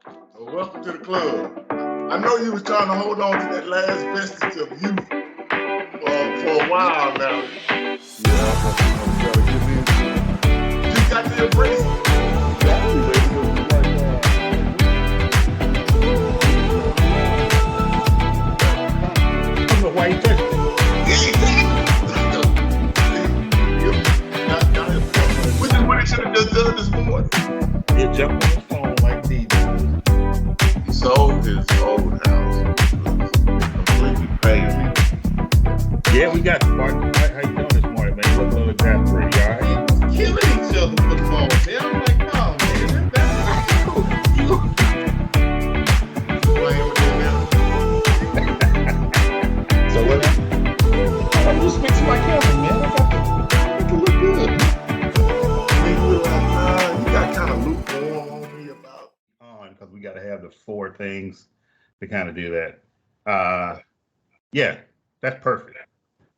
So welcome to the club. I know you was trying to hold on to that last vestige of youth for a while now. Yeah, I'm trying to get into You just got to embrace it. exactly, baby. I don't know why you touched it. Which is what he should have just done this morning. You jump on the phone like DJ. He sold his old house. Completely paid. Yeah, we got Spartan. How you doing this morning, man? You look a little exasperated. You all right? Killing each other for the phone, man. I'm like, no, man, that's cool. So what? I'm just fixing my camera, man. I got to look good. You got kind of lukewarm on me about. Because we got to have the four things to kind of do that. Yeah, that's perfect.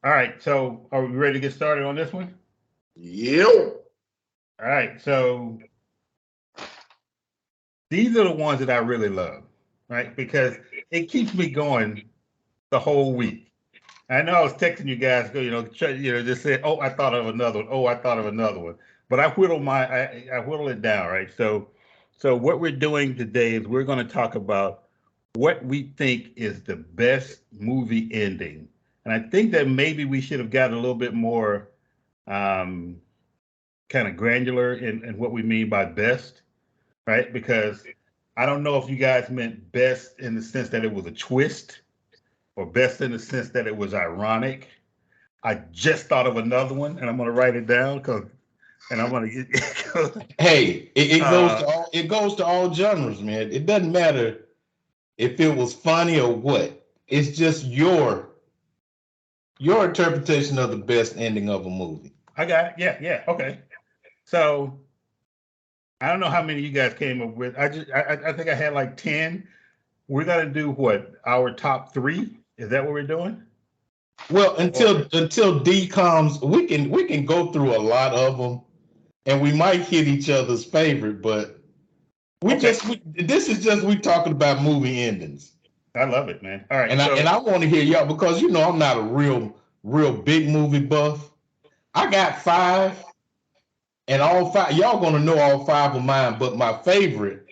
All right, so are we ready to get started on this one? Yep. All right, so these are the ones that I really love, right? Because it keeps me going the whole week. I know I was texting you guys, just said, "Oh, I thought of another one. Oh, I thought of another one." But I whittle it down, right? So what we're doing today is we're going to talk about what we think is the best movie ending, and I think that maybe we should have gotten a little bit more kind of granular in what we mean by best, right? Because I don't know if you guys meant best in the sense that it was a twist, or best in the sense that it was ironic. I just thought of another one, and I'm going to write it down and I'm going to get. Hey, it goes to all genres, man. It doesn't matter if it was funny or what. It's just your interpretation of the best ending of a movie. I got it. Yeah. Okay. So I don't know how many you guys came up with. I think I had like 10. We're gonna do what? Our top 3? Is that what we're doing? Well, until D comes, we can go through a lot of them, and we might hit each other's favorite, but this is just we talking about movie endings. I love it, man. All right, and I want to hear y'all because I'm not a real big movie buff. I got 5, and all 5 y'all gonna know all 5 of mine. But my favorite,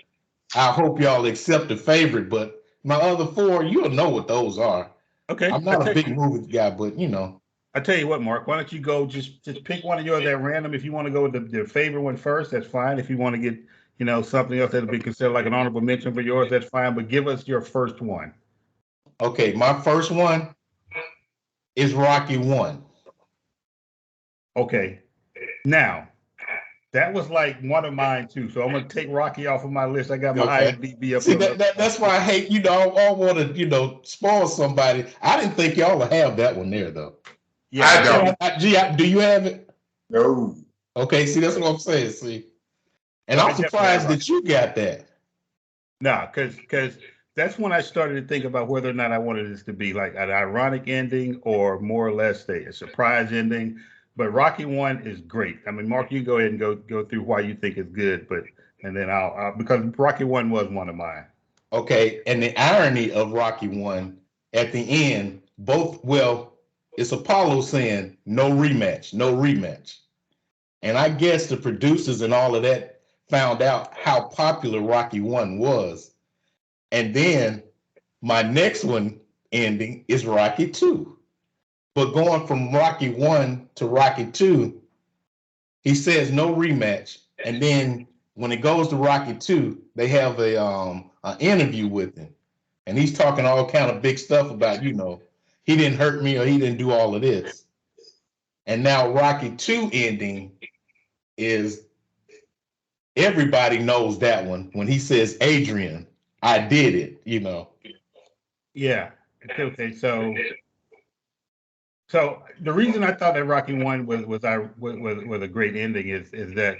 I hope y'all accept the favorite. But my other 4, you'll know what those are. Okay. I'm not a big movie guy, but I tell you what, Mark. Why don't you go just pick one of yours at random? If you want to go with the favorite one first, that's fine. If you want to get something else that'll be considered like an honorable mention for yours, that's fine. But give us your first one. Okay, my first one is Rocky 1. Okay. Now, that was like one of mine too. So I'm gonna take Rocky off of my list. I got my IMDb up. See, that's why I hate, I want to, spoil somebody. I didn't think y'all would have that one there though. Yeah, I don't. Do you have it? No. Okay, see, that's what I'm saying. See, and I'm surprised that you got that. No, because that's when I started to think about whether or not I wanted this to be like an ironic ending or more or less a surprise ending. But Rocky 1 is great. I mean, Mark, you go ahead and go through why you think it's good, and then I'll because Rocky 1 was one of mine. Okay, and the irony of Rocky 1 at the end, it's Apollo saying no rematch. And I guess the producers and all of that found out how popular Rocky 1 was. And then my next one ending is Rocky 2. But going from Rocky 1 to Rocky 2, he says no rematch. And then when it goes to Rocky 2, they have an interview with him. And he's talking all kind of big stuff about, he didn't hurt me or he didn't do all of this. And now Rocky 2 ending is, everybody knows that one. When he says, Adrian, I did it, Yeah. Okay. So the reason I thought that Rocky 1 was a great ending is that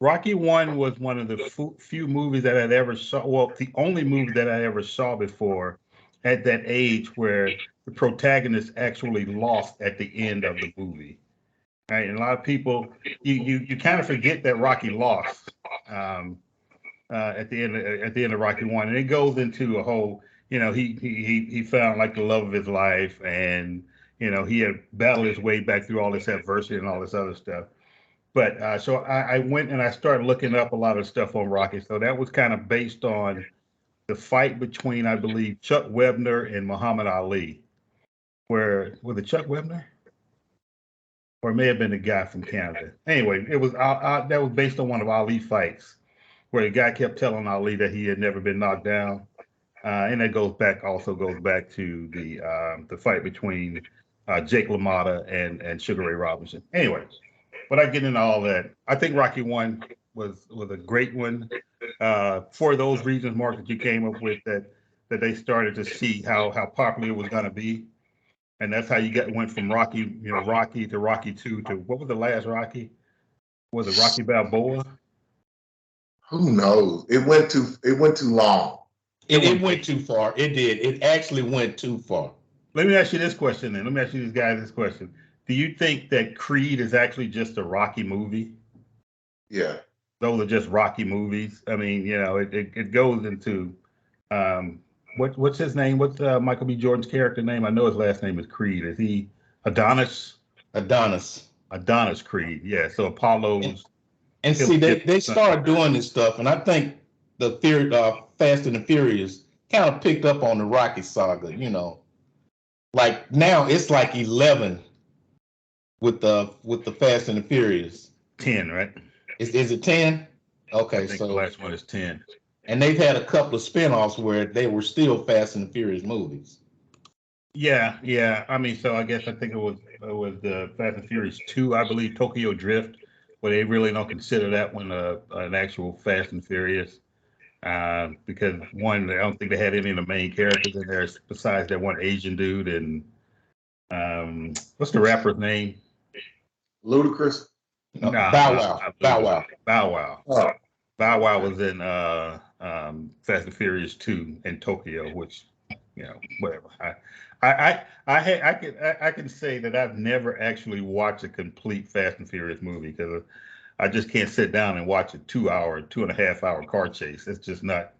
Rocky 1 was one of the few movies that I'd ever saw. Well, the only movie that I ever saw before at that age where the protagonist actually lost at the end of the movie. Right? And a lot of people, you kind of forget that Rocky lost. at the end of Rocky One, and it goes into a whole, he found like the love of his life, and he had battled his way back through all this adversity and all this other stuff. But so I went and I started looking up a lot of stuff on Rocky. So that was kind of based on the fight between, I believe, Chuck Webner and Muhammad Ali. Where was it Chuck Webner? Or it may have been the guy from Canada. Anyway, it was that was based on one of Ali fights where the guy kept telling Ali that he had never been knocked down, and that also goes back to the fight between Jake LaMotta and Sugar Ray Robinson. Anyway, but I get into all that. I think Rocky One was a great one for those reasons, Mark, that you came up with, that they started to see how popular it was going to be. And that's how you went from Rocky to Rocky 2 to what was the last Rocky? Was it Rocky Balboa? Who knows? It went too long. It went too far. It did. It actually went too far. Let me ask you this question then. Let me ask you these guys this question. Do you think that Creed is actually just a Rocky movie? Yeah. Those are just Rocky movies. I mean, it goes into what's his name? What's Michael B. Jordan's character name? I know his last name is Creed. Is he Adonis? Adonis Creed. Yeah. So Apollo's. And see, they started doing this stuff, and I think the Fast and the Furious kind of picked up on the Rocky saga. Like now it's like 11 with the Fast and the Furious. 10, right? Is it 10? Okay, I think the last one is 10. And they've had a couple of spinoffs where they were still Fast and the Furious movies. Yeah. I mean, so I think it was the Fast and Furious 2, I believe, Tokyo Drift, where they really don't consider that one an actual Fast and Furious, because one, I don't think they had any of the main characters in there besides that one Asian dude, and what's the rapper's name? Ludacris. No, Bow Wow. Bow Wow. Oh. Bow Wow was in Fast and Furious 2 in Tokyo, which whatever. I can say that I've never actually watched a complete Fast and Furious movie because I just can't sit down and watch a 2.5 hour car chase. It's just not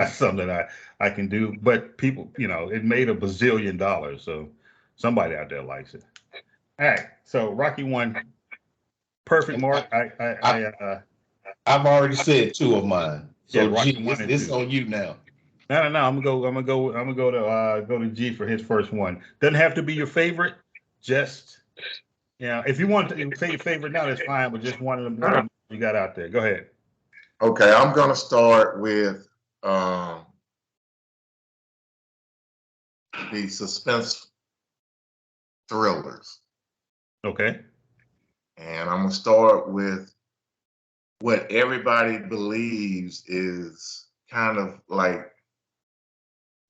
something that I can do. But people, it made $1 bazillion, so somebody out there likes it. All right, so Rocky One, perfect, Mark. I've already said 2 of mine. So yeah, G, it's on you now. No. I'm gonna go to G for his first one. Doesn't have to be your favorite. Just if you want to say your favorite now, that's fine. But just one of them you got out there. Go ahead. Okay, I'm gonna start with the suspense thrillers. Okay. And I'm gonna start with what everybody believes is kind of like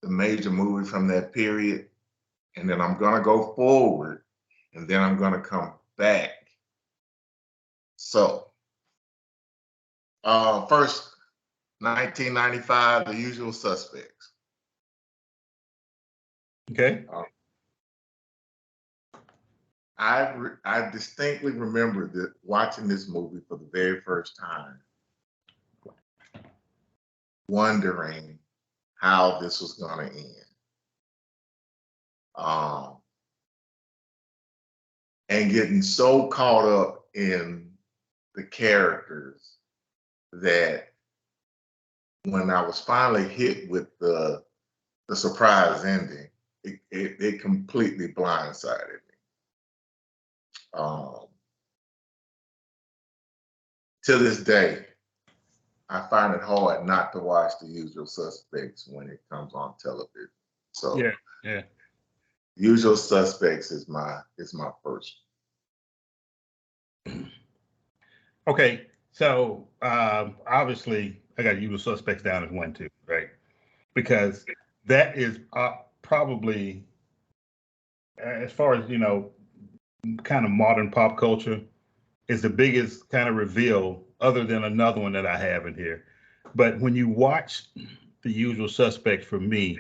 the major movie from that period. And then I'm gonna go forward, and then I'm gonna come back. So, first, 1995, The Usual Suspects. Okay. I distinctly remember that watching this movie for the very first time, wondering how this was going to end. And getting so caught up in the characters that when I was finally hit with the surprise ending, it completely blindsided me. To this day, I find it hard not to watch The Usual Suspects when it comes on television. So yeah. Usual Suspects is my first. Okay, so obviously I got Usual Suspects down as 1, 2, right? Because that is probably, as far as kind of modern pop culture, is the biggest kind of reveal, other than another one that I have in here. But when you watch The Usual Suspects, for me,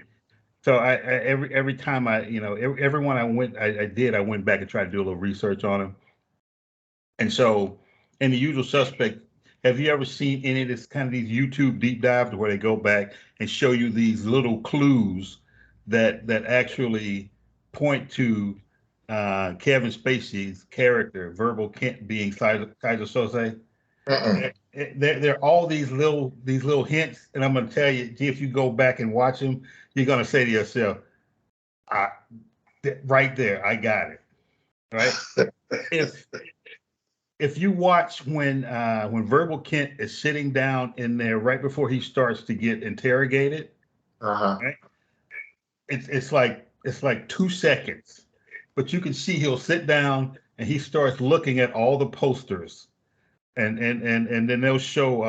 so every time everyone I went back and tried to do a little research on them. And so in The Usual Suspect, Have you ever seen any of this kind of these YouTube deep dives where they go back and show you these little clues that actually point to Kevin Spacey's character, Verbal Kent, being Kaiser Soze? Mm-mm. There are all these little hints, and I'm going to tell you, if you go back and watch them, you're going to say to yourself, I, right there, I got it. Right? If you watch when Verbal Kent is sitting down in there right before he starts to get interrogated, right? It's like 2 seconds, but you can see he'll sit down and he starts looking at all the posters, and then they'll show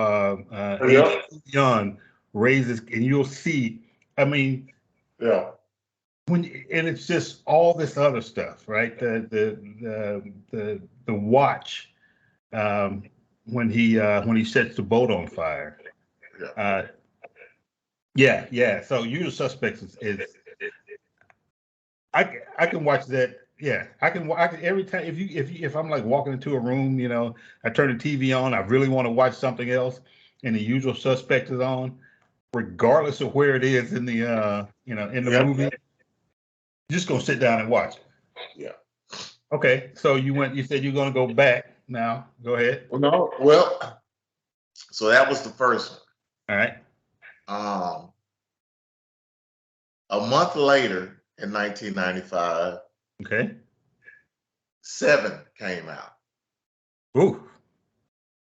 Yep. Young raises, and you'll see. I mean, Yeah. and it's just all this other stuff, right? The watch. When he sets the boat on fire. Yeah. Yeah. So Usual Suspects is I can watch that. Yeah, I can every time if I'm like walking into a room, I turn the TV on, I really want to watch something else, and the Usual Suspect is on, regardless of where it is in the in the Yep. movie, you're just gonna sit down and watch it. Yeah. Okay, so you said you're gonna go back now. Go ahead. Well, no. Well, so that was the first one. All right. A month later, in 1995, Okay. 7 came out. Ooh.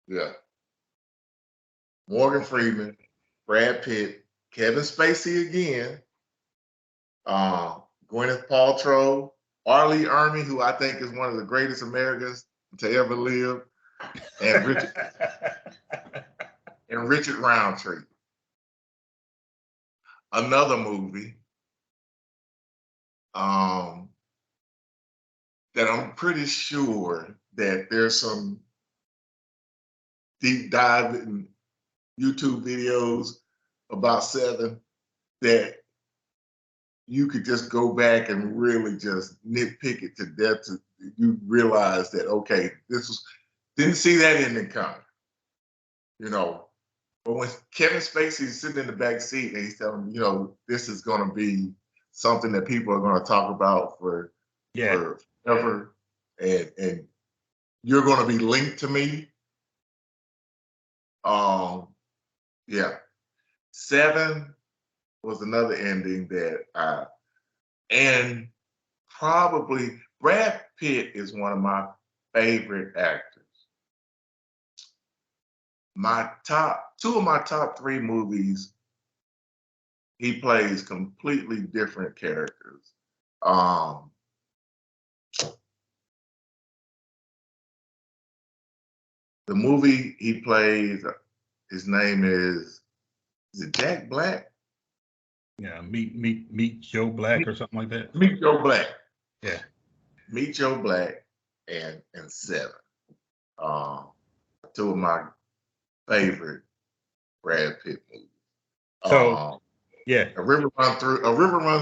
Yeah. Morgan Freeman, Brad Pitt, Kevin Spacey again, Gwyneth Paltrow, R. Lee Ermey, who I think is one of the greatest Americans to ever live, and Richard Roundtree. Another movie that I'm pretty sure that there's some deep dive in YouTube videos about 7 that you could just go back and really just nitpick it to death. You realize that, okay, didn't see that ending coming, But when Kevin Spacey's sitting in the back seat and he's telling me, this is going to be something that people are going to talk about forever, and you're going to be linked to me. Yeah. 7 was another ending that and probably Brad Pitt is one of my favorite actors. Two of my top 3 movies, he plays completely different characters. The movie he plays, his name is it Jack Black? Yeah, meet Joe Black or something like that. Meet Joe Black. Yeah. Meet Joe Black and 7. Two of my favorite Brad Pitt movies. So yeah. A River Runs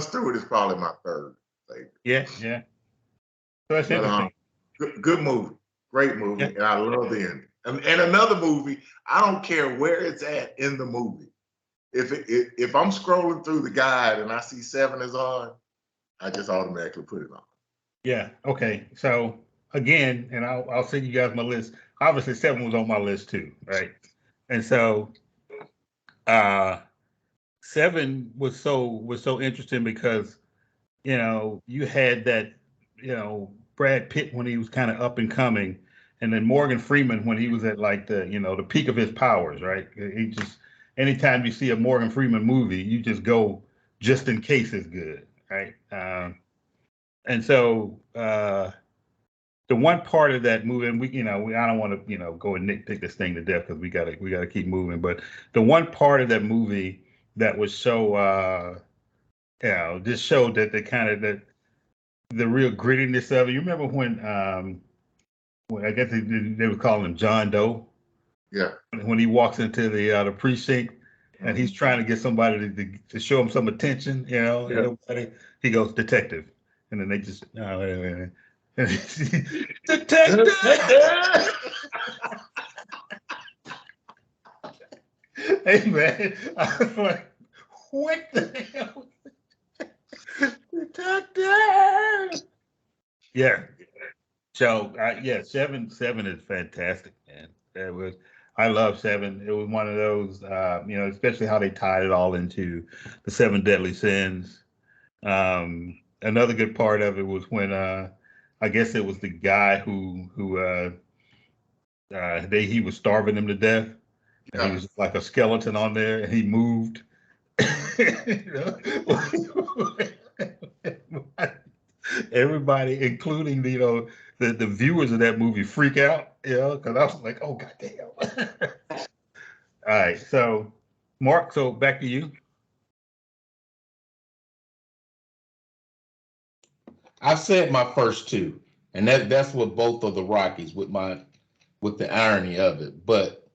Through It is probably my third favorite. Yeah. So that's interesting. Good movie. Great movie. Yeah. And I love the ending. And another movie, I don't care where it's at in the movie. If I'm scrolling through the guide and I see 7 is on, I just automatically put it on. Yeah. Okay. So again, and I'll send you guys my list. Obviously, 7 was on my list too, right? And so 7 was so interesting because you had that Brad Pitt when he was kind of up and coming, and then Morgan Freeman when he was at like the peak of his powers, right? He just anytime you see a Morgan Freeman movie, you just go just in case it's good, right? And so the one part of that movie, and I don't want to go and nitpick this thing to death because we gotta keep moving, but the one part of that movie that was so just showed that the real grittiness of it. You remember when I guess they were calling him John Doe. Yeah. When he walks into the precinct and he's trying to get somebody to show him some attention, nobody. He goes, detective, and then they just detective. Hey man, I was like, what the hell? Doctor. Yeah. So yeah, seven is fantastic, man. It was. I love seven. It was one of those, especially how they tied it all into the seven deadly sins. Another good part of it was when I guess it was the guy who he was starving him to death, and he Yeah. was like a skeleton on there, and he moved. Everybody, including the viewers of that movie, freak out, because I was like, oh goddamn. All right, so Mark, so back to you. I said my first two, and that's what both of the Rockies with the irony of it. But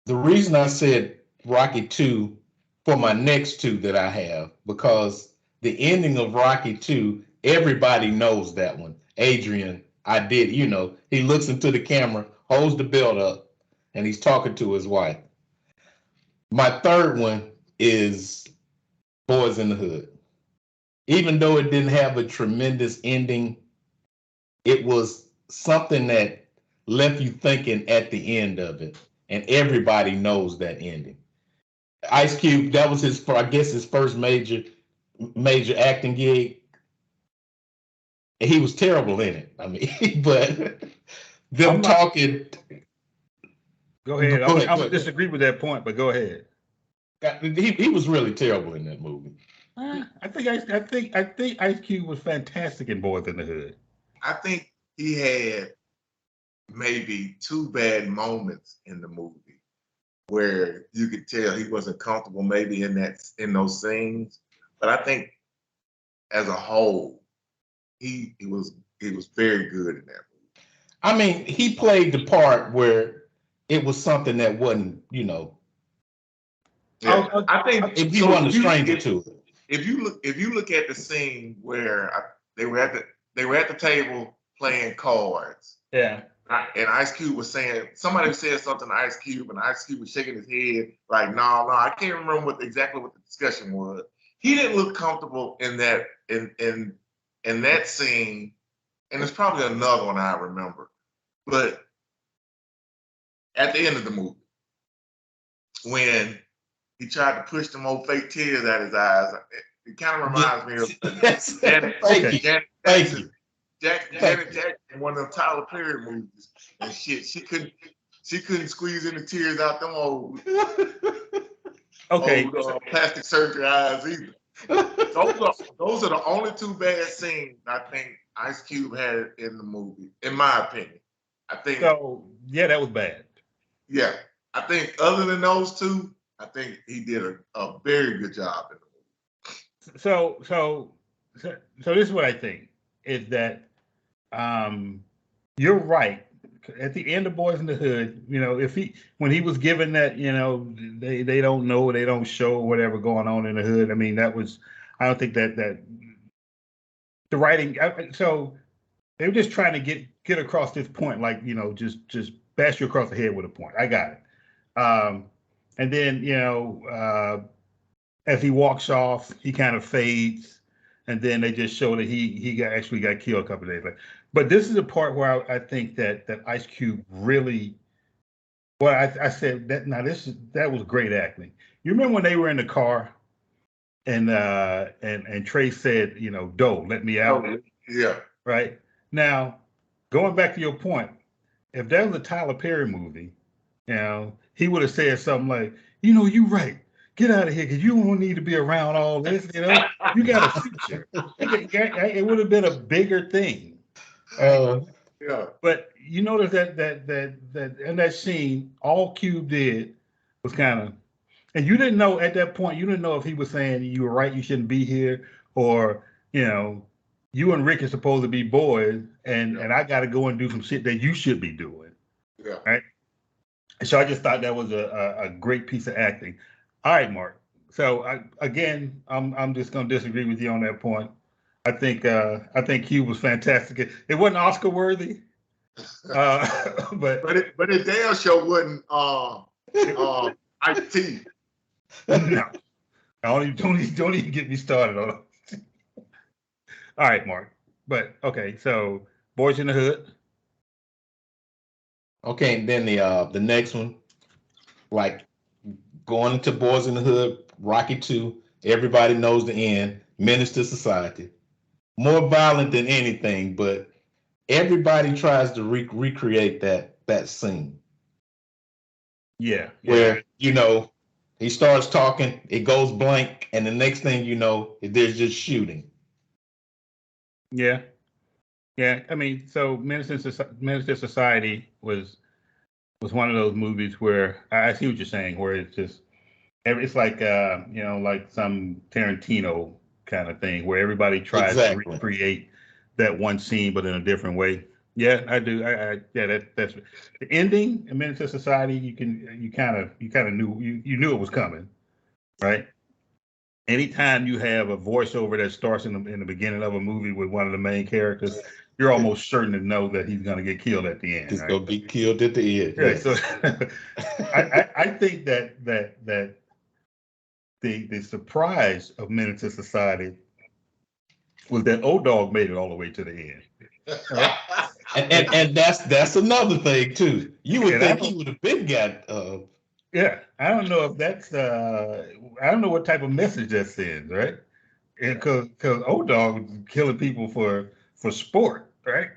the reason I said Rocky 2 for my next two that I have, because the ending of Rocky 2, everybody knows that one. Adrian, I did, he looks into the camera, holds the belt up, and he's talking to his wife. My third one is Boys in the Hood. Even though it didn't have a tremendous ending, it was something that left you thinking at the end of it. And everybody knows that ending. Ice Cube, that was his first major acting gig. And he was terrible in it. I mean, but them talking. Go ahead. Go I'm ahead. gonna disagree with that point, but go ahead. He was really terrible in that movie. I think Ice Cube was fantastic in Boys in the Hood. I think he had maybe two bad moments in the movie where you could tell he wasn't comfortable maybe in those scenes. But I think as a whole, he was very good in that movie. I mean, he played the part where it was something that wasn't, Yeah, I think if he wasn't a stranger to it. If you look at the scene where they were at the table playing cards. Yeah. And Ice Cube was saying, somebody said something to Ice Cube, and Ice Cube was shaking his head like, no, I can't remember exactly what the discussion was. He didn't look comfortable in that scene, and there's probably another one I remember. But at the end of the movie, when he tried to push them old fake tears out his eyes, it kind of reminds me of Janet Jackson in one of them Tyler Perry movies and shit. She couldn't squeeze any tears out them old plastic surgery eyes either. Those are the only two bad scenes I think Ice Cube had in the movie, in my opinion. I think so. Yeah, that was bad. Yeah, I think other than those two, I think he did a very good job in the movie. So this is what I think is that you're right. At the end of Boys in the Hood, when he was given that, they don't know, they don't show whatever going on in the hood. I mean, I don't think that the writing. So they were just trying to get across this point, like just bash you across the head with a point. I got it. And then as he walks off, he kind of fades, and then they just show that he actually got killed a couple of days later. But this is the part where I think that Ice Cube really. Well, I said that now that was great acting. You remember when they were in the car, and Trey said, "Doe, let me out." Oh, yeah. Right now, going back to your point, if that was a Tyler Perry movie, he would have said something like, "You right. Get out of here because you don't need to be around all this. You got a future." It would have been a bigger thing. Yeah. But you notice that in that scene, all Cube did was kind of, and you didn't know at that point. You didn't know if he was saying you were right, you shouldn't be here, or you and Rick are supposed to be boys, and I got to go and do some shit that you should be doing. Yeah. Right. So I just thought that was a great piece of acting. All right, Mark. So I'm just gonna disagree with you on that point. I think Cube was fantastic. It wasn't Oscar worthy, but it damn sure wasn't IT. No, don't even get me started on it. All right, Mark. But okay, so Boys in the Hood. Okay, and then the next one, like going into Boys in the Hood, Rocky 2, everybody knows the end, Menace to Society. More violent than anything, but everybody tries to recreate that scene Yeah, where he starts talking, it goes blank, and the next thing you know, there's just shooting. yeah. I mean, so Menace to Society was one of those movies where I see what you're saying, where it's just it's like like some Tarantino kind of thing where everybody tries to Exactly. recreate that one scene but in a different way. Yeah, I do. Yeah, that's the ending. A Menace to Society. You kind of knew you knew it was coming, right? Anytime you have a voiceover that starts in the beginning of a movie with one of the main characters, you're almost certain to know that he's going to get killed at the end. He's right? gonna be killed at the end. Right. Yes. So I think that the surprise of Menace to Society was that Old Dog made it all the way to the end. Right? and that's another thing too. You would And think he would have been got yeah, I don't know if that's I don't know what type of message that sends, right? Because Old Dog was killing people for sport, right?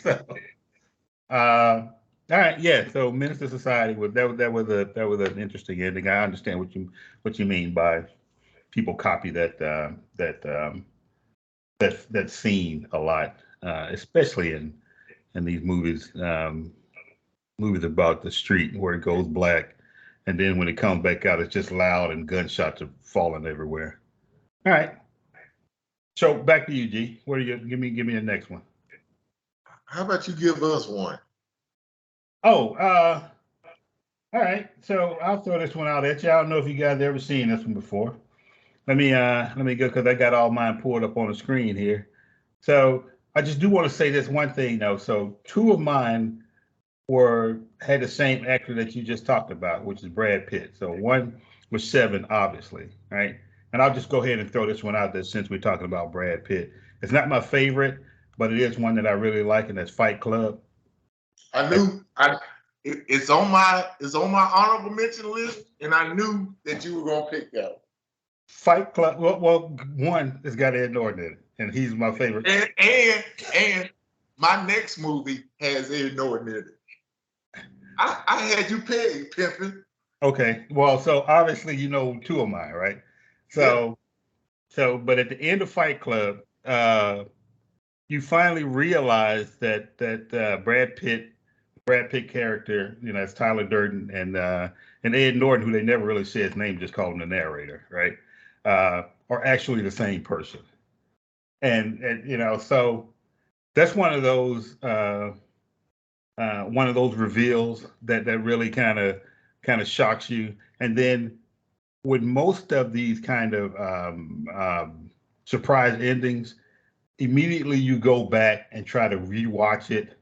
So all right, yeah. So Minister Society was that was an interesting ending. I understand what you mean by people copy that scene a lot, especially in these movies movies about the street where it goes black, and then when it comes back out, it's just loud and gunshots are falling everywhere. All right. So back to you, G. What do you give me the next one? How about you give us one? Oh, all right. So I'll throw this one out at you. I don't know if you guys ever seen this one before. Let me go because I got all mine pulled up on the screen here. So I just do want to say this one thing though. So two of mine had the same actor that you just talked about, which is Brad Pitt. So one was Seven, obviously, right? And I'll just go ahead and throw this one out there since we're talking about Brad Pitt. It's not my favorite, but it is one that I really like, and that's Fight Club. I knew it's on my honorable mention list, and I knew that you were gonna pick that. Fight Club. Well, one has got Ed Norton in it, and he's my favorite. And my next movie has Ed Norton in it. I had you pegged, pimping. Okay. Well, so obviously you know two of mine, right? So, but at the end of Fight Club, you finally realize that Brad Pitt character, it's Tyler Durden and Ed Norton, who they never really say his name, just call him the narrator, right? Are actually the same person, and so that's one of those reveals that really kind of shocks you, and then with most of these kind of surprise endings, immediately you go back and try to rewatch it,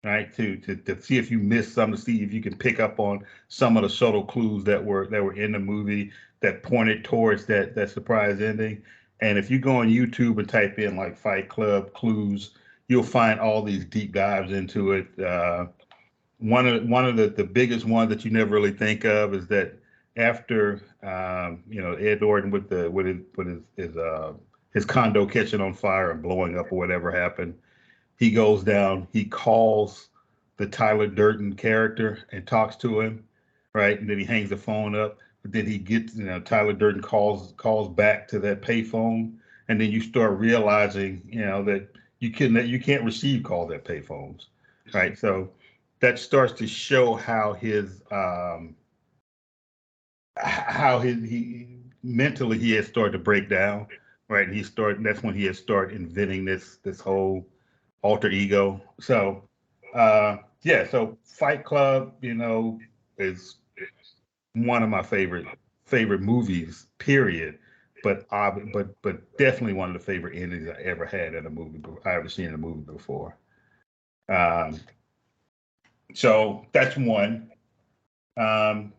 right? To see if you missed something, to see if you can pick up on some of the subtle clues that were in the movie that pointed towards that surprise ending. And if you go on YouTube and type in like Fight Club clues, you'll find all these deep dives into it. One of the biggest ones that you never really think of is that after Ed Norton with his condo catching on fire and blowing up or whatever happened, he goes down, he calls the Tyler Durden character and talks to him, right? And then he hangs the phone up. But then he gets, Tyler Durden calls back to that payphone, and then you start realizing, that you can't receive calls at payphones, right? So that starts to show how he mentally he has started to break down, right? And that's when he has started inventing this whole alter ego. So so Fight Club, is one of my favorite movies, period. But definitely one of the favorite endings I ever had in a movie. I ever seen in a movie before. So that's one. All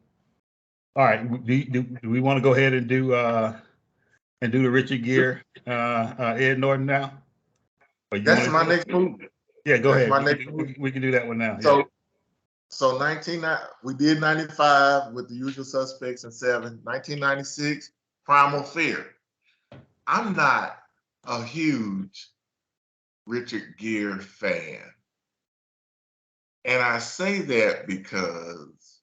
right. Do we want to go ahead and do the Richard Gere Ed Norton now? Or you That's want my to? next movie. Yeah, go That's ahead. my next movie. We can do that one now. So, Yeah. so we did 95 with The Usual Suspects and 7. 1996, Primal Fear. I'm not a huge Richard Gere fan. And I say that because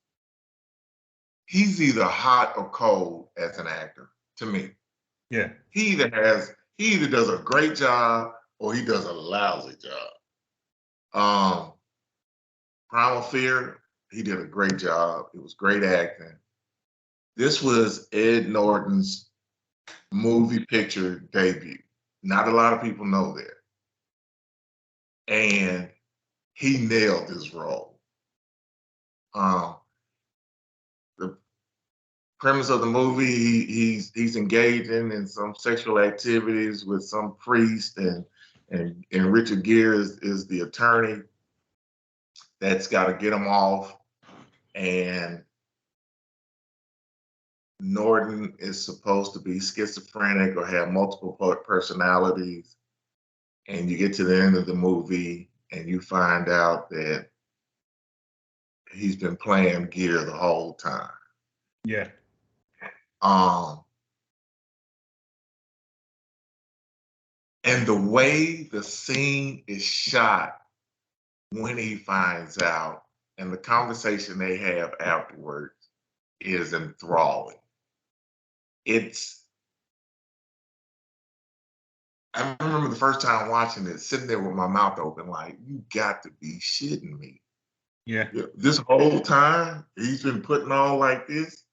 he's either hot or cold as an actor to me. Yeah. He either does a great job or he does a lousy job. Primal Fear, he did a great job. It was great acting. This was Ed Norton's movie picture debut. Not a lot of people know that. And he nailed his role. The premise of the movie, he's engaging in some sexual activities with some priest, and Richard Gere is the attorney that's got to get him off. And Norton is supposed to be schizophrenic or have multiple personalities. And you get to the end of the movie and you find out that he's been playing Gere the whole time. Yeah. And the way the scene is shot when he finds out and the conversation they have afterwards is enthralling. I remember the first time watching it, sitting there with my mouth open, like, you got to be shitting me. Yeah. This whole time he's been putting on like this,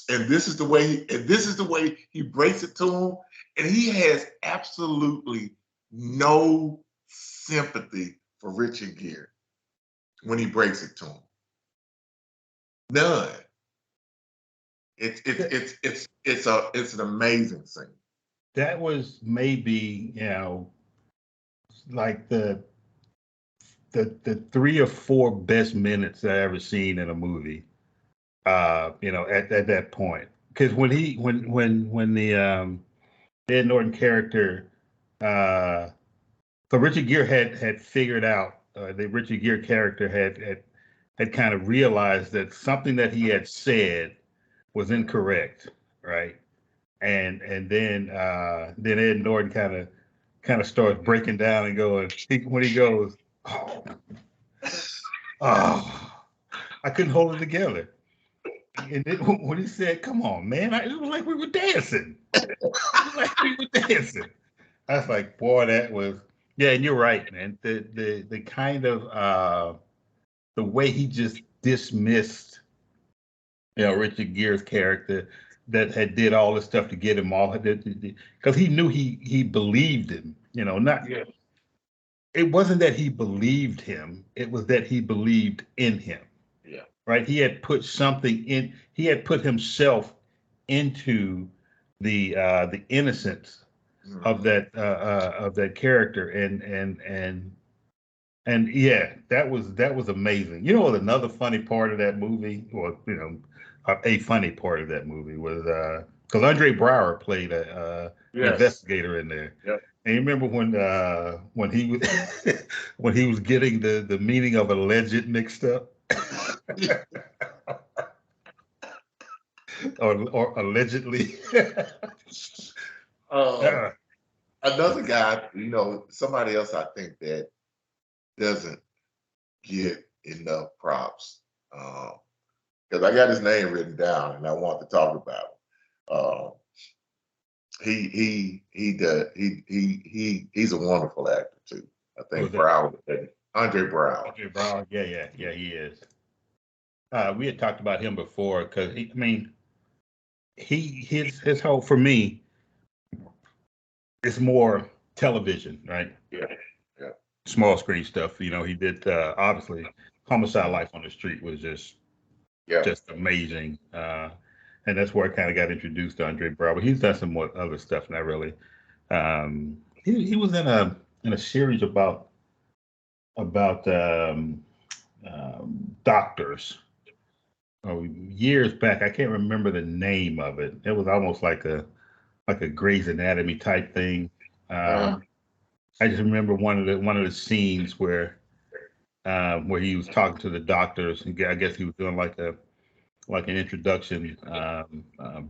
and this is the way he breaks it to him, and he has absolutely no sympathy for Richard Gere when he breaks it to him. None. It's an amazing scene. That was maybe, like the 3 or 4 best minutes I ever seen in a movie. At that point, because when the Ed Norton character, so Richard Gere had figured out, the Richard Gere character had kind of realized that something that he had said was incorrect, right? And then Ed Norton kind of starts breaking down and going, when he goes, oh, I couldn't hold it together. And then when he said, "Come on, man," it was like we were dancing. It was like we were dancing. I was like, boy, that was, yeah. And you're right, man. The kind of the way he just dismissed, Richard Gere's character that had did all this stuff to get him all, because he knew he believed him. Not. Yeah. It wasn't that he believed him; it was that he believed in him. Yeah. Right. He had put something in. He had put himself into the innocence of that character, and yeah, that was amazing. Another funny part of that movie, or a funny part of that movie was because Andre Braugher played an investigator in there. Yep. And you remember when he was when he was getting the meaning of alleged mixed up. or allegedly. Another guy, somebody else I think that doesn't get enough props, because I got his name written down and I want to talk about him. He's a wonderful actor too. I think Andre Braugher. Andre Braugher, yeah, he is. We had talked about him before because his whole, for me, it's more television, right? Yeah. Small screen stuff. He did obviously Homicide: Life on the Street was just amazing. And that's where I kind of got introduced to Andre Braugher. He's done some more other stuff, not really. He was in a series about doctors. years back. I can't remember the name of it. It was almost like a Grey's Anatomy type thing. Uh, I just remember one of the scenes where he was talking to the doctors. I guess he was doing like an introduction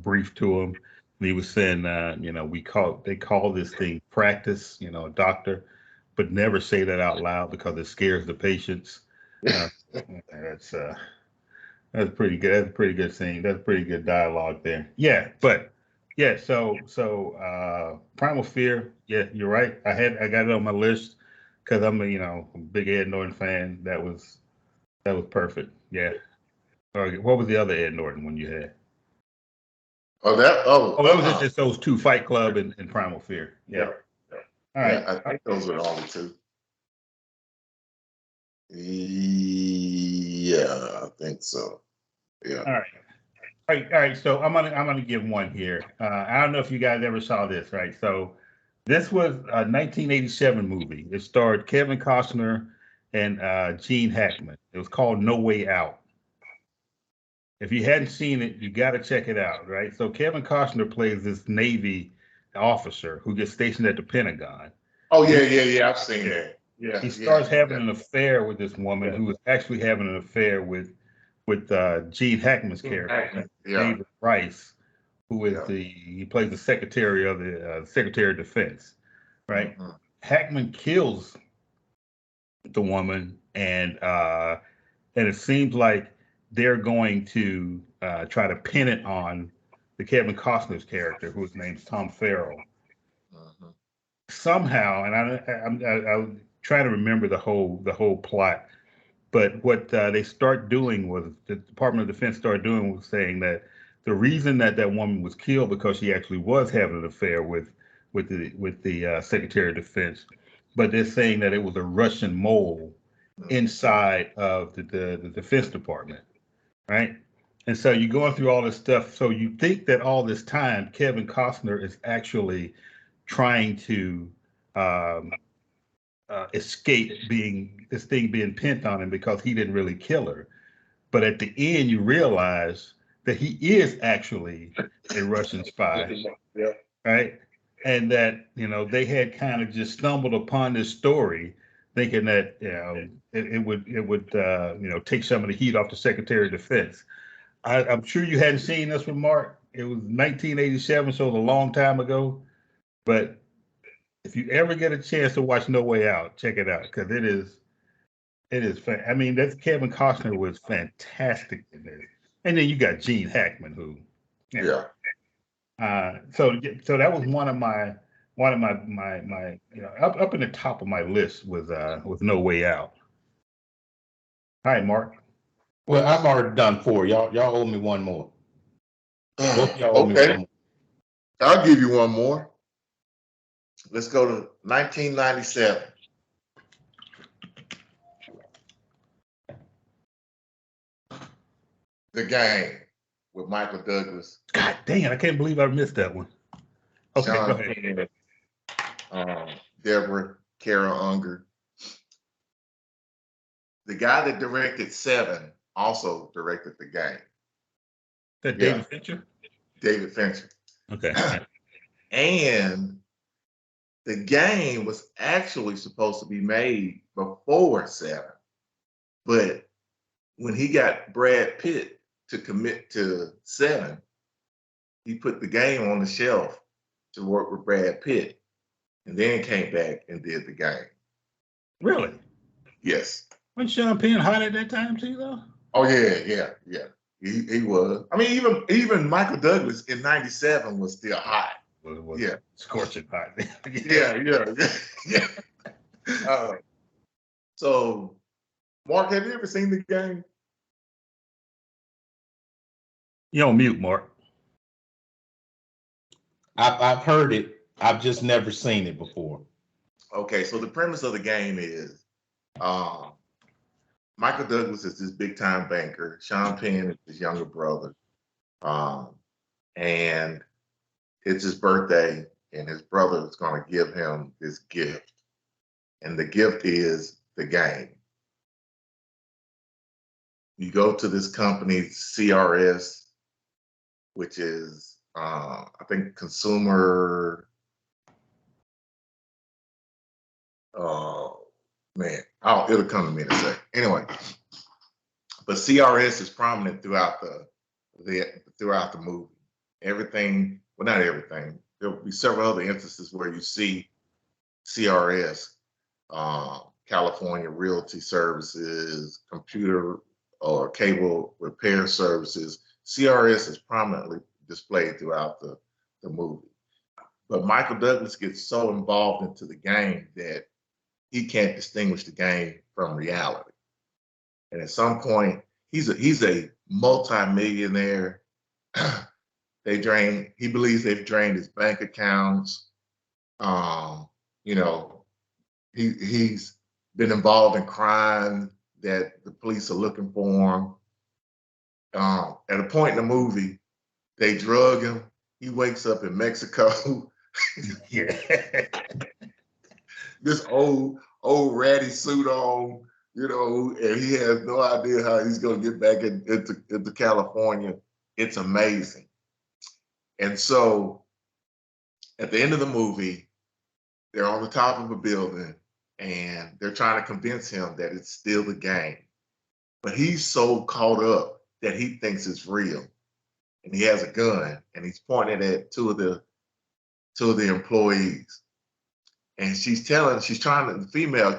brief to him. And he was saying, they call this thing practice, a doctor, but never say that out loud because it scares the patients. Uh, that's that's pretty good. That's a pretty good scene. That's pretty good dialogue there. Yeah, but yeah. So Primal Fear. Yeah, you're right. I got it on my list because I'm a big Ed Norton fan. That was perfect. Yeah. Okay, what was the other Ed Norton one you had? oh, Oh, that was just those two, Fight Club and Primal Fear. Yeah. yeah, All yeah. right. I think those are all the two. Yeah, I think so. Yeah. All right. All right. So I'm gonna give one here. I don't know if you guys ever saw this, right? So this was a 1987 movie. It starred Kevin Costner and Gene Hackman. It was called No Way Out. If you hadn't seen it, you got to check it out, right? So Kevin Costner plays this Navy officer who gets stationed at the Pentagon. Oh yeah. I've seen that. Yeah, He yeah. starts having an affair with this woman who is actually having an affair with Gene Hackman's character, Yeah, David Rice, who is yeah. he plays the Secretary of the Secretary of Defense, right? Mhm. Hackman kills the woman, and it seems like they're going to try to pin it on the Kevin Costner's character, whose name's Tom Farrell. Mhm. Somehow, and I'm trying to remember the whole plot. But what they start doing was the Department of Defense started doing was saying that the reason that woman was killed because she actually was having an affair with the Secretary of Defense, but they're saying that it was a Russian mole inside of the Defense Department, right? And so you're going through all this stuff. So you think that all this time Kevin Costner is actually trying to um, escape being this thing being pinned on him because he didn't really kill her. But at the end, you realize that he is actually a Russian spy, Yeah. right? And that they had kind of just stumbled upon this story, thinking that it would take some of the heat off the Secretary of Defense. I'm sure you hadn't seen this one, Mark. It was 1987, so it was a long time ago. But if you ever get a chance to watch No Way Out, check it out because it is. I mean, that's Kevin Costner was fantastic in this, and then you got Gene Hackman, who, you know. Yeah. So that was one of my up in the top of my list with No Way Out. Hi, Mark. Well, I've already done four. Y'all owe me one more. Both of y'all owe me one Okay, more. I'll give you one more. Let's go to 1997. The Game with Michael Douglas, God dang it! I can't believe I missed that one. Okay, go Sean ahead. Penn, Deborah Kara Unger. The guy that directed Seven also directed The Game. That Yeah, David Fincher. David Fincher. Okay. And The Game was actually supposed to be made before Seven, but when he got Brad Pitt to commit to Seven, he put The Game on the shelf to work with Brad Pitt, and then came back and did The Game. Really? Yes. Wasn't Sean Penn hot at that time too, though? Oh yeah. He was. I mean, even Michael Douglas in '97 was still hot. Was Yeah. scorching hot. Yeah. So, Mark, have you ever seen The Game? You on mute, Mark. I've heard it. I've just never seen it before. Okay, so the premise of The Game is Michael Douglas is this big time banker. Sean Penn is his younger brother. And it's his birthday, and his brother is going to give him this gift. And the gift is The Game. You go to this company, CRS, which is, I think, consumer, man, it'll come to me in a second. Anyway, but CRS is prominent throughout the movie. Everything, well, not everything. There'll be several other instances where you see CRS, California Realty Services, computer or cable repair services. CRS is prominently displayed throughout the movie. But Michael Douglas gets so involved into the game that he can't distinguish the game from reality. And at some point, he's a multi-millionaire. He believes they've drained his bank accounts. You know, he's been involved in crime that the police are looking for him. At a point in the movie, they drug him. He wakes up in Mexico. Yeah. This old ratty suit on, you know, and he has no idea how he's going to get back into California. It's amazing. And so at the end of the movie, they're on the top of a building and they're trying to convince him that it's still the game. But he's so caught up that he thinks it's real. And he has a gun and he's pointing at two of the employees. And the female,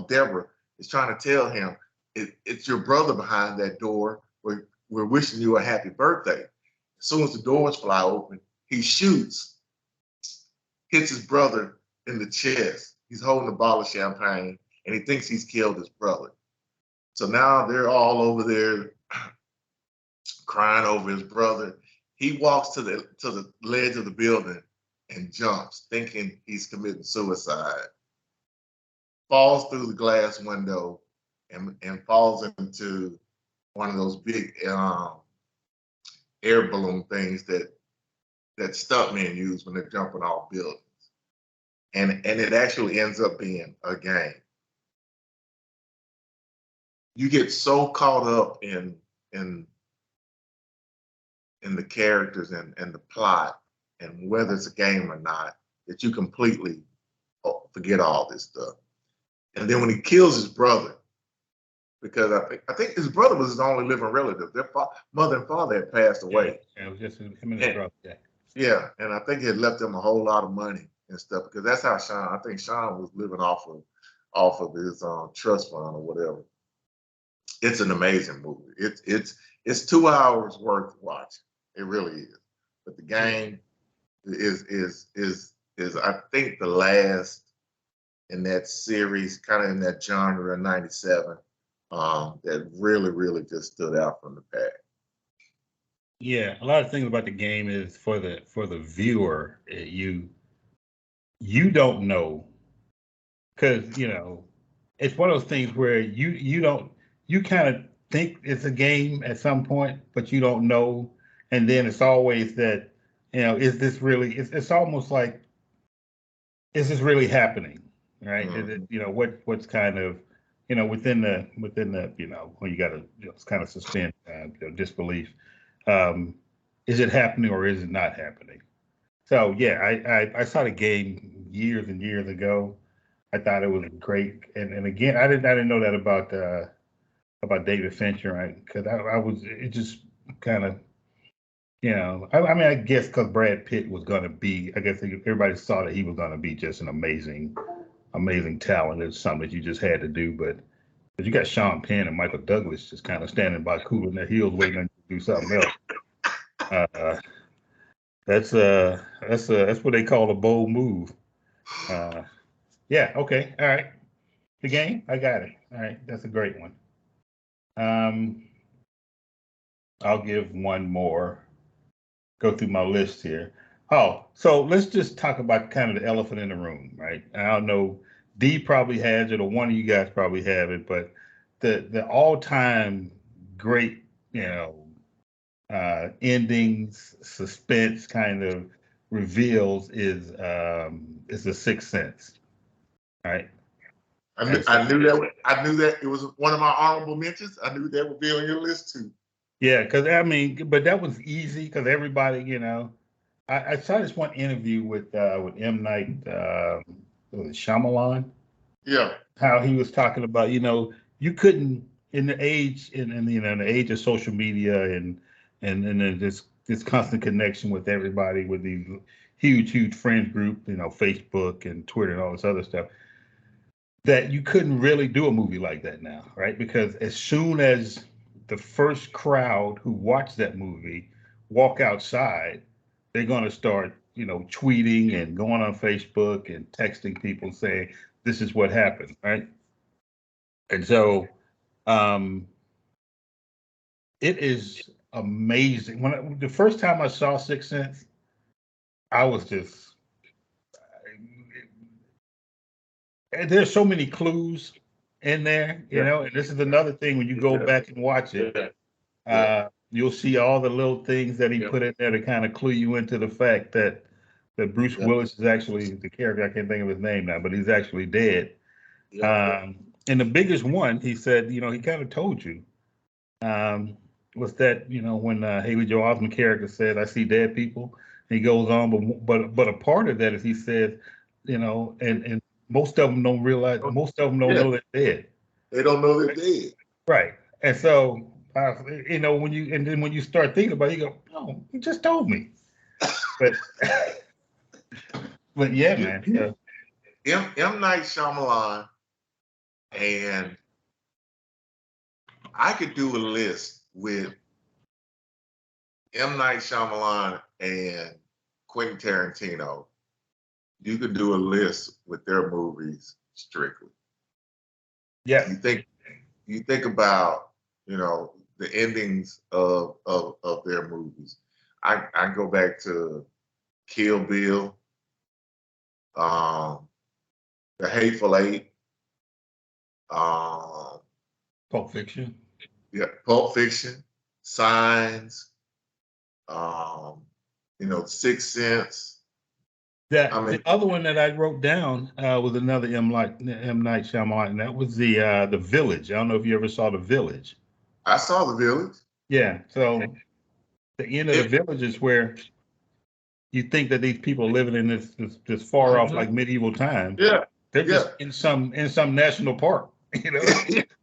Deborah, is trying to tell him, it's your brother behind that door. We're wishing you a happy birthday. As soon as the doors fly open, he shoots, hits his brother in the chest. He's holding a bottle of champagne, and he thinks he's killed his brother. So now they're all over there crying over his brother. He walks to the ledge of the building and jumps, thinking he's committing suicide. Falls through the glass window and falls into one of those big air balloon things that stuntmen use when they're jumping off buildings. And it actually ends up being a game. You get so caught up in the characters and the plot and whether it's a game or not that you completely forget all this stuff. And then when he kills his brother, because I think his brother was his only living relative. Their mother and father had passed away. Yeah, it was just him and his brother. Yeah. Yeah, and I think he had left them a whole lot of money and stuff because that's how I think Sean was living off of his trust fund or whatever. It's an amazing movie. It's 2 hours worth watching. It really is. But the game is I think the last in that series, kind of in that genre of '97, that really just stood out from the pack. Yeah, a lot of things about the game is for the viewer, you don't know because it's one of those things where you kind of think it's a game at some point, but you don't know, and then it's always that is this really? It's almost like is this really happening, right? Is it what's kind of within the when you got to kind of suspend disbelief. Is it happening or is it not happening? So yeah, I saw the game years and years ago. I thought it was great, and again, I didn't know that about David Fincher, right? Because it just kind of I mean I guess because Brad Pitt was going to be, I guess everybody saw that he was going to be just an amazing talent. It's something that you just had to do, but you got Sean Penn and Michael Douglas just kind of standing by cooling their heels, waiting on you to do something else. That's what they call a bold move. Yeah. Okay. All right. The game. I got it. All right. That's a great one. I'll give one more. Go through my list here. Oh, so let's just talk about kind of the elephant in the room, right? I don't know. D probably has it, or one of you guys probably have it, but the all-time great, endings, suspense kind of reveals is The Sixth Sense, right? I knew that. I knew that it was one of my honorable mentions. I knew that would be on your list too. Yeah, because I mean, but that was easy because everybody, I saw this one interview with M. Night, was it Shyamalan, Yeah, how he was talking about, you couldn't in the age in the age of social media and then this constant connection with everybody with these huge friend group, Facebook and Twitter and all this other stuff, that you couldn't really do a movie like that now, right? Because as soon as the first crowd who watched that movie walk outside, they're going to start, tweeting and going on Facebook and texting people saying, this is what happened, right? And so it is amazing. The first time I saw Sixth Sense, I was just, there's so many clues in there, and this is another thing when you go back and watch it, you'll see all the little things that he put in there to kind of clue you into the fact that Bruce Willis is actually the character. I can't think of his name now, but he's actually dead. And the biggest one, he said, he kind of told you, was that, when Haley Joel Osment character said, "I see dead people," he goes on, but a part of that is he said, and most of them don't realize, most of them don't know they're dead. they don't know they're dead. Right. And so, when you start thinking about it, you go, "No, you just told me." But, but yeah, man. M. Night Shyamalan, and I could do a list with M. Night Shyamalan and Quentin Tarantino. You could do a list with their movies strictly. Yeah. You think about, the endings of their movies. I go back to Kill Bill, The Hateful Eight, Pulp Fiction. Yeah, Pulp Fiction, Signs, Sixth Sense. The other one that I wrote down was another M. Night Shyamalan, and that was the Village. I don't know if you ever saw The Village. I saw The Village. Yeah. So the end of The Village is where you think that these people living in this far off like medieval time. Yeah. They're just in some national park,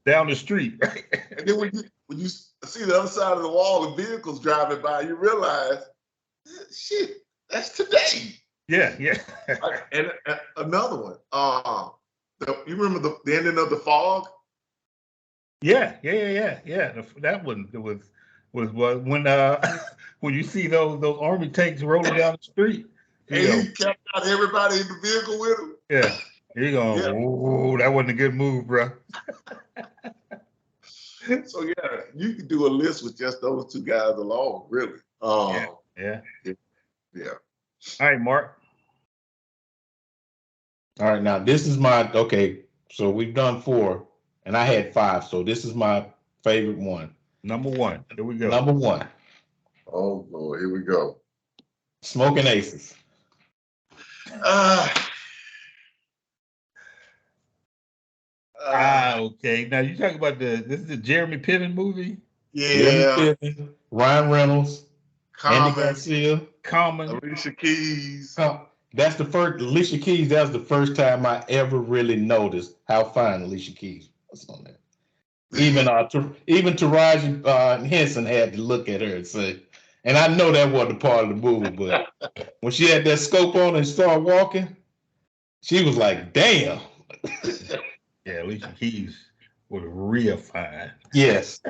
down the street. And then when you see the other side of the wall and vehicles driving by, you realize, shit, that's today. Yeah. And another one. You remember the ending of The Fog? Yeah. That one was when when you see those army tanks rolling down the street. And he kept out everybody in the vehicle with him. Yeah. You're going, "Whoa, that wasn't a good move, bro." So yeah, you could do a list with just those two guys alone, really. Yeah. All right, Mark. All right, now this is okay, so we've done 4, and I had 5, so this is my favorite one. Number 1. Here we go. Number 1. Oh Lord, here we go. Smoking Aces. Okay. Now you talk about this is the Jeremy Piven movie? Yeah. Jeremy Piven, Ryan Reynolds, Common, Andy Garcia, Alicia Keys. That's the first, Alicia Keys, that was the first time I ever really noticed how fine Alicia Keys was on that. Even Taraji Henson had to look at her and say, and I know that wasn't a part of the movie, but when she had that scope on and started walking, she was like, damn. Yeah, Alicia Keys was real fine. Yes.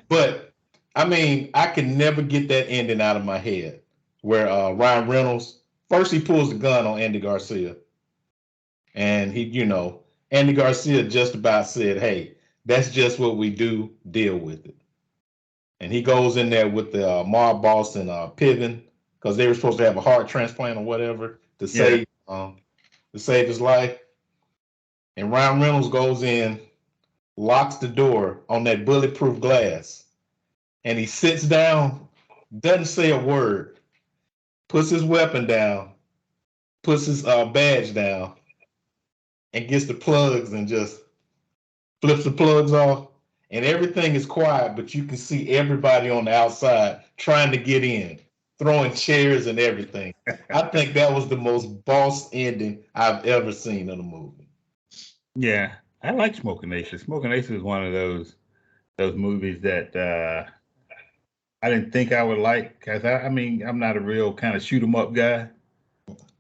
But, I mean, I can never get that ending out of my head where Ryan Reynolds, first he pulls the gun on Andy Garcia. And Andy Garcia just about said, hey, that's just what we do, deal with it. And he goes in there with the mob boss and Piven, because they were supposed to have a heart transplant or whatever to save his life. And Ryan Reynolds goes in, locks the door on that bulletproof glass, and he sits down, doesn't say a word, puts his weapon down, puts his badge down, and gets the plugs and just flips the plugs off, and everything is quiet, but you can see everybody on the outside trying to get in, throwing chairs and everything. I think that was the most boss ending I've ever seen in a movie. Yeah, I like Smoking Aces. Smoking Aces is one of those movies that I didn't think I would like because I mean I'm not a real kind of shoot 'em up guy.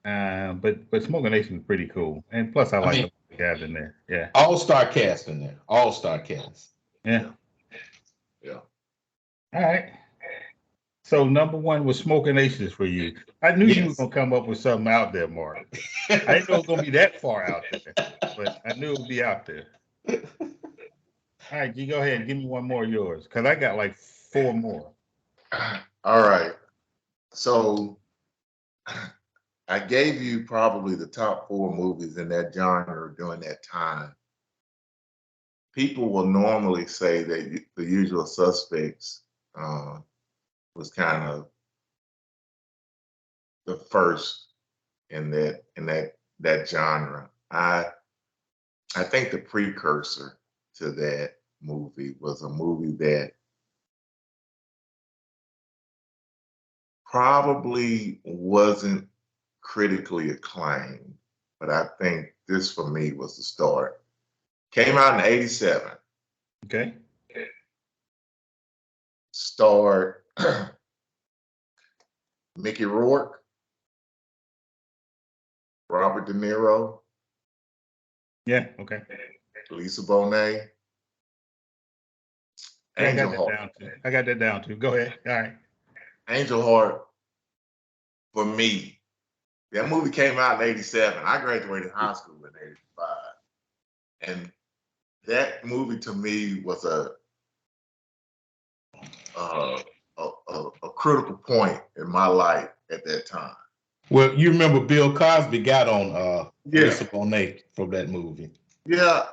But Smoking Aces was pretty cool, and plus I I like mean, the guys in there. Yeah, all-star cast in there, all-star cast. yeah. Yeah. All right. So number one was Smoking Aces for you. I knew you were Yes. gonna come up with something out there, Mark. I didn't know it was gonna be that far out there, but I knew it would be out there. All right, you go ahead and give me one more of yours, because I got like four more. All right. So I gave you probably the top 4 movies in that genre during that time. People will normally say that The Usual Suspects was kind of the first in that genre. I think the precursor to that movie was a movie that probably wasn't critically acclaimed, but I think this for me was the start. Came out in '87. Okay. Starred Mickey Rourke, Robert De Niro, Yeah. Okay. Lisa Bonet, Yeah, I got Angel that Heart. down too. I got that down too. Go ahead. All right. Angel Heart, for me, that movie came out in '87. I graduated high school in '85. And that movie to me was a critical point in my life at that time. Well, you remember Bill Cosby got on Yeah. Lisa Bonet from that movie. Yeah.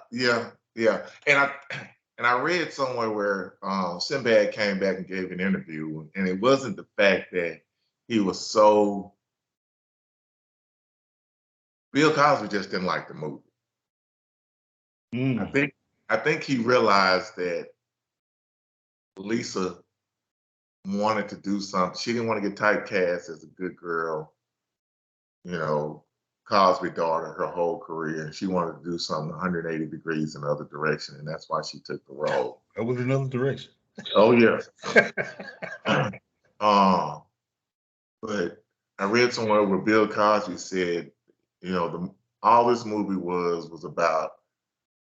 And I read somewhere where Sinbad came back and gave an interview, and it wasn't the fact that he was so. Bill Cosby just didn't like the movie. Mm. I think he realized that Lisa wanted to do something. She didn't want to get typecast as a good girl, you know, Cosby daughter her whole career, and she wanted to do something 180 degrees in the other direction, and that's why she took the role. That was another direction. Oh yeah. But I read somewhere where Bill Cosby said, you know, all this movie was about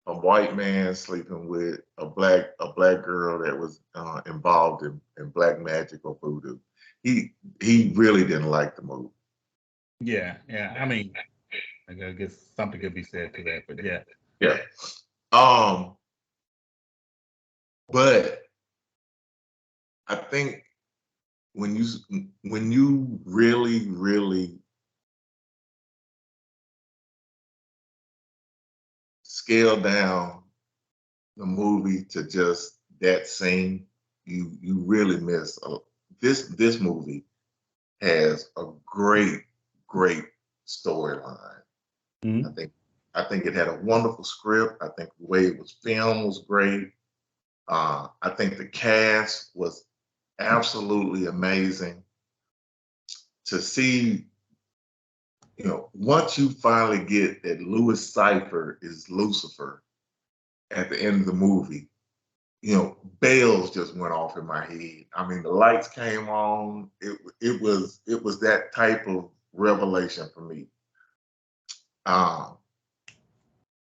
a white man sleeping with a black girl that was involved in black magic or voodoo. He really didn't like the movie. Yeah. Yeah. I mean, I guess something could be said to that, but yeah. Yeah. But I think when you really scale down the movie to just that scene, you really miss this movie has a great storyline. Mhm. I think it had a wonderful script. I think the way it was filmed was great. I think the cast was absolutely amazing. To see, you know, once you finally get that Louis Cypher is Lucifer at the end of the movie, you know, bells just went off in my head. I mean, the lights came on. It was that type of revelation for me. I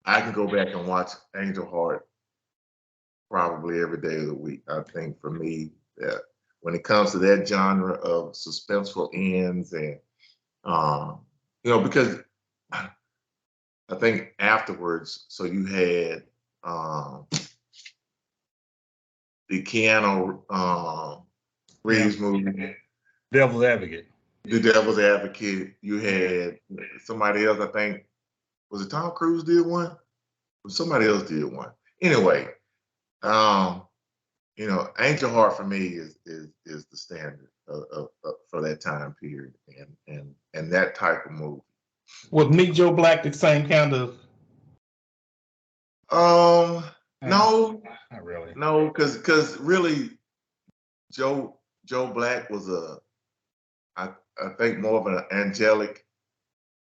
can go back and watch Angel Heart probably every day of the week. I think for me, that when it comes to that genre of suspenseful ends and you know, because I think afterwards, so you had the Keanu Reeves movie, Devil's Advocate. The Devil's Advocate. You had somebody else, I think, was it Tom Cruise did one? Or somebody else did one. Anyway, you know, Angel Heart for me is the standard for that time period and that type of movie. Was Meet Joe Black the same kind of No, Not really. no, because really, Joe Black was I think more of an angelic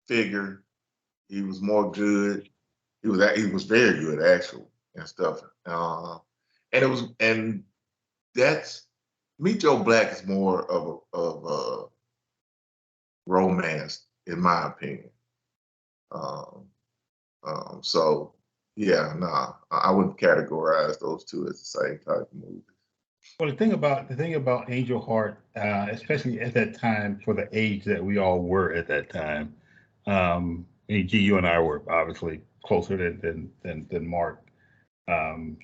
figure. He was more good. He was very good actually and stuff. And that's Meet Joe Black is more of a romance in my opinion. Um, so yeah, nah, I wouldn't categorize those two as the same type of movie. Well, the thing about Angel Heart, especially at that time, for the age that we all were at that time, AG, you and I were obviously closer than Mark. Um,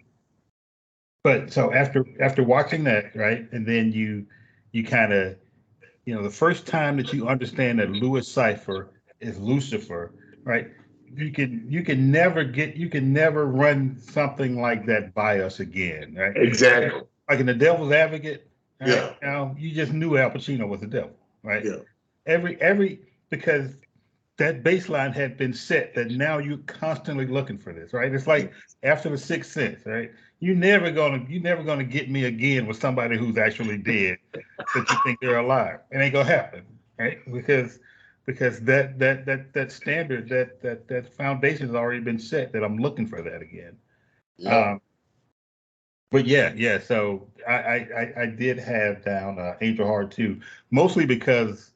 but so after watching that, right, and then you kind of, the first time that you understand that Louis Cypher is Lucifer, right? You can never run something like that by us again, right? Exactly. Like in The Devil's Advocate, right? Yeah. Now you just knew Al Pacino was the devil, right? Yeah. Every because that baseline had been set that now you're constantly looking for this, right? It's like after The Sixth Sense, right? You're never gonna get me again with somebody who's actually dead that you think they're alive. It ain't gonna happen, right? Because that standard, that foundation has already been set that I'm looking for that again. Yeah. But yeah. So I did have down Angel Heart too, mostly because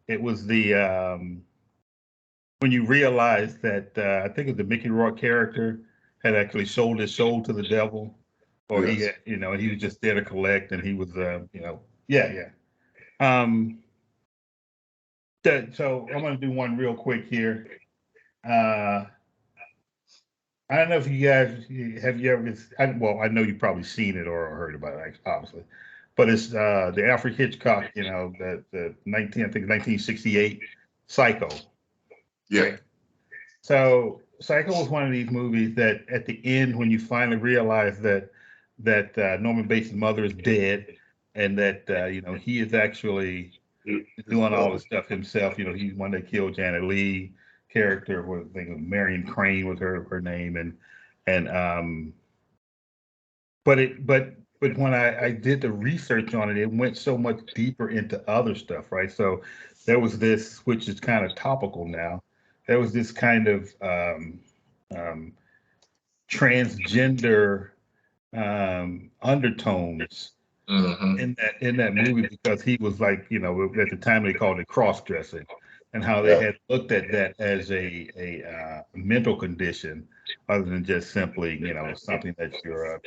it was the when you realize that I think it was the Mickey Rourke character had actually sold his soul to the devil, or he Yes. had, he was just there to collect, and he was yeah. Um, so I'm gonna do one real quick here. Uh, I don't know if you guys have you ever. Well, I know you've probably seen it or heard about it, obviously, but it's the Alfred Hitchcock, the 1968 Psycho, Yeah. right? So Psycho was one of these movies that at the end, when you finally realize that Norman Bates' mother is dead, and that he is actually doing all the stuff himself. He's one that killed Janet Leigh character. Was I think Marion Crane was her name, and but when I did the research on it, it went so much deeper into other stuff, right? So there was this, which is kind of topical now. There was this kind of um, transgender undertones Mm-hmm. in that movie because he was like, at the time they called it cross dressing, and how they Yeah. had looked at that as a mental condition other than just simply, something that you're,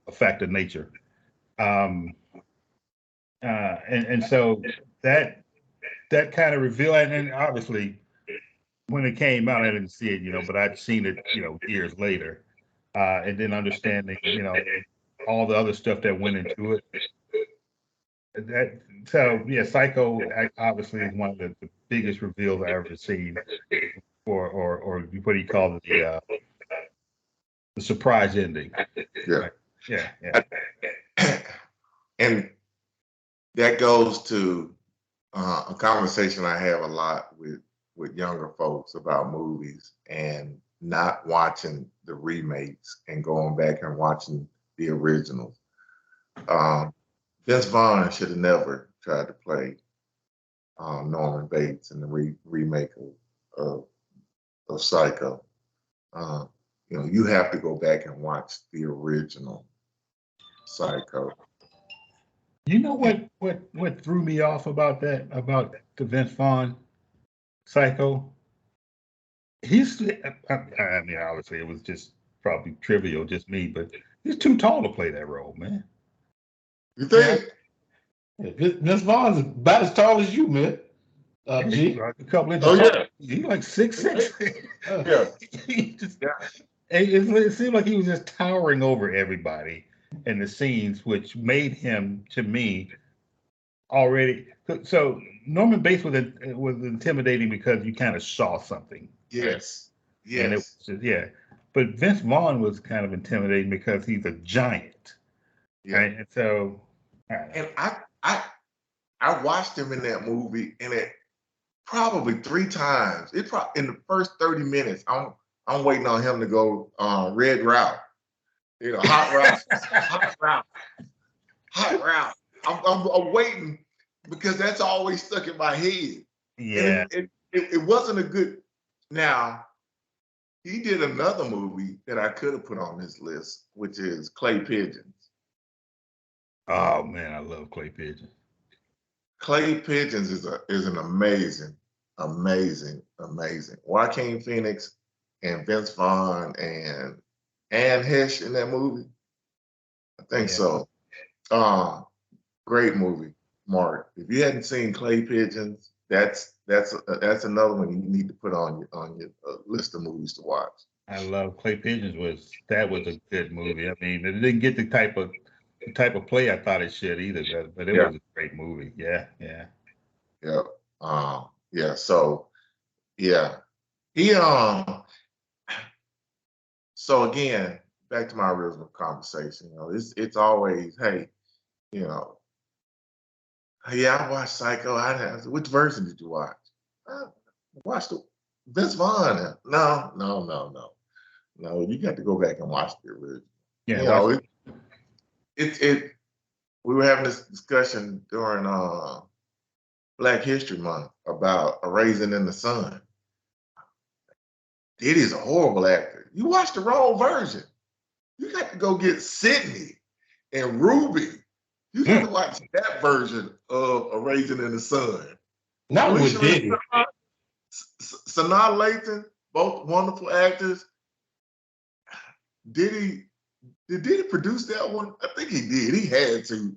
a fact of nature. Um, and so that that kind of reveal, and obviously when it came out, I didn't see it, but I'd seen it, years later, and then understanding, all the other stuff that went into it. That so yeah, Psycho obviously is one of the biggest reveals I ever seen, or what do you call it, the surprise ending. Yeah. Right. Yeah. And that goes to a conversation I have a lot with younger folks about movies and not watching the remakes and going back and watching the originals. Vince Vaughn should have never tried to play Norman Bates in the remake of Psycho. Uh, you have to go back and watch the original Psycho. You know what threw me off about the Vince Vaughn Psycho? I mean, obviously it was just probably trivial, just me, but he's too tall to play that role, man. You think? Vince Vaughn's about as tall as you, man. He's G. like a couple inches Oh tall. yeah, He's like 6'6". yeah, He just, yeah. it seemed like he was just towering over everybody in the scenes, which made him, to me, already. So Norman Bates was intimidating because you kind of saw something, right? Yes, And it was yes. just, yeah. But Vince Vaughn was kind of intimidating because he's a giant, Yeah. right? And so, And I watched him in that movie, and it probably three times. In the first 30 minutes, I'm I'm waiting on him to go red route. You know, hot route, hot route, hot route. I'm waiting because that's always stuck in my head. Yeah. And it wasn't a good. Now, he did another movie that I could have put on this list, which is Clay Pigeons. Oh man, I love Clay Pigeon. Clay Pigeons is an amazing, amazing, amazing. Joaquin Phoenix and Vince Vaughn and Anne Hesh in that movie. I think so. Great movie, Mark. If you hadn't seen Clay Pigeons, that's another one you need to put on your list of movies to watch. I love Clay Pigeons. Was a good movie. I mean, it didn't get the type of play I thought it should either, but it was a great movie. Yeah. Yeah. So yeah, he So again, back to my original conversation. You know, it's always, hey, you know, yeah, I watched Psycho. Which version did you watch? I watched the Vince Vaughn. No. You got to go back and watch the original. Yeah. You know, it. We were having this discussion during Black History Month about A Raisin in the Sun. Diddy's a horrible actor. You watched the wrong version. You got to go get Sydney and Ruby. You got to watch that version of A Raisin in the Sun. Not with Diddy. Sanaa Lathan, both wonderful actors. Did Diddy produce that one? I think he did. He had to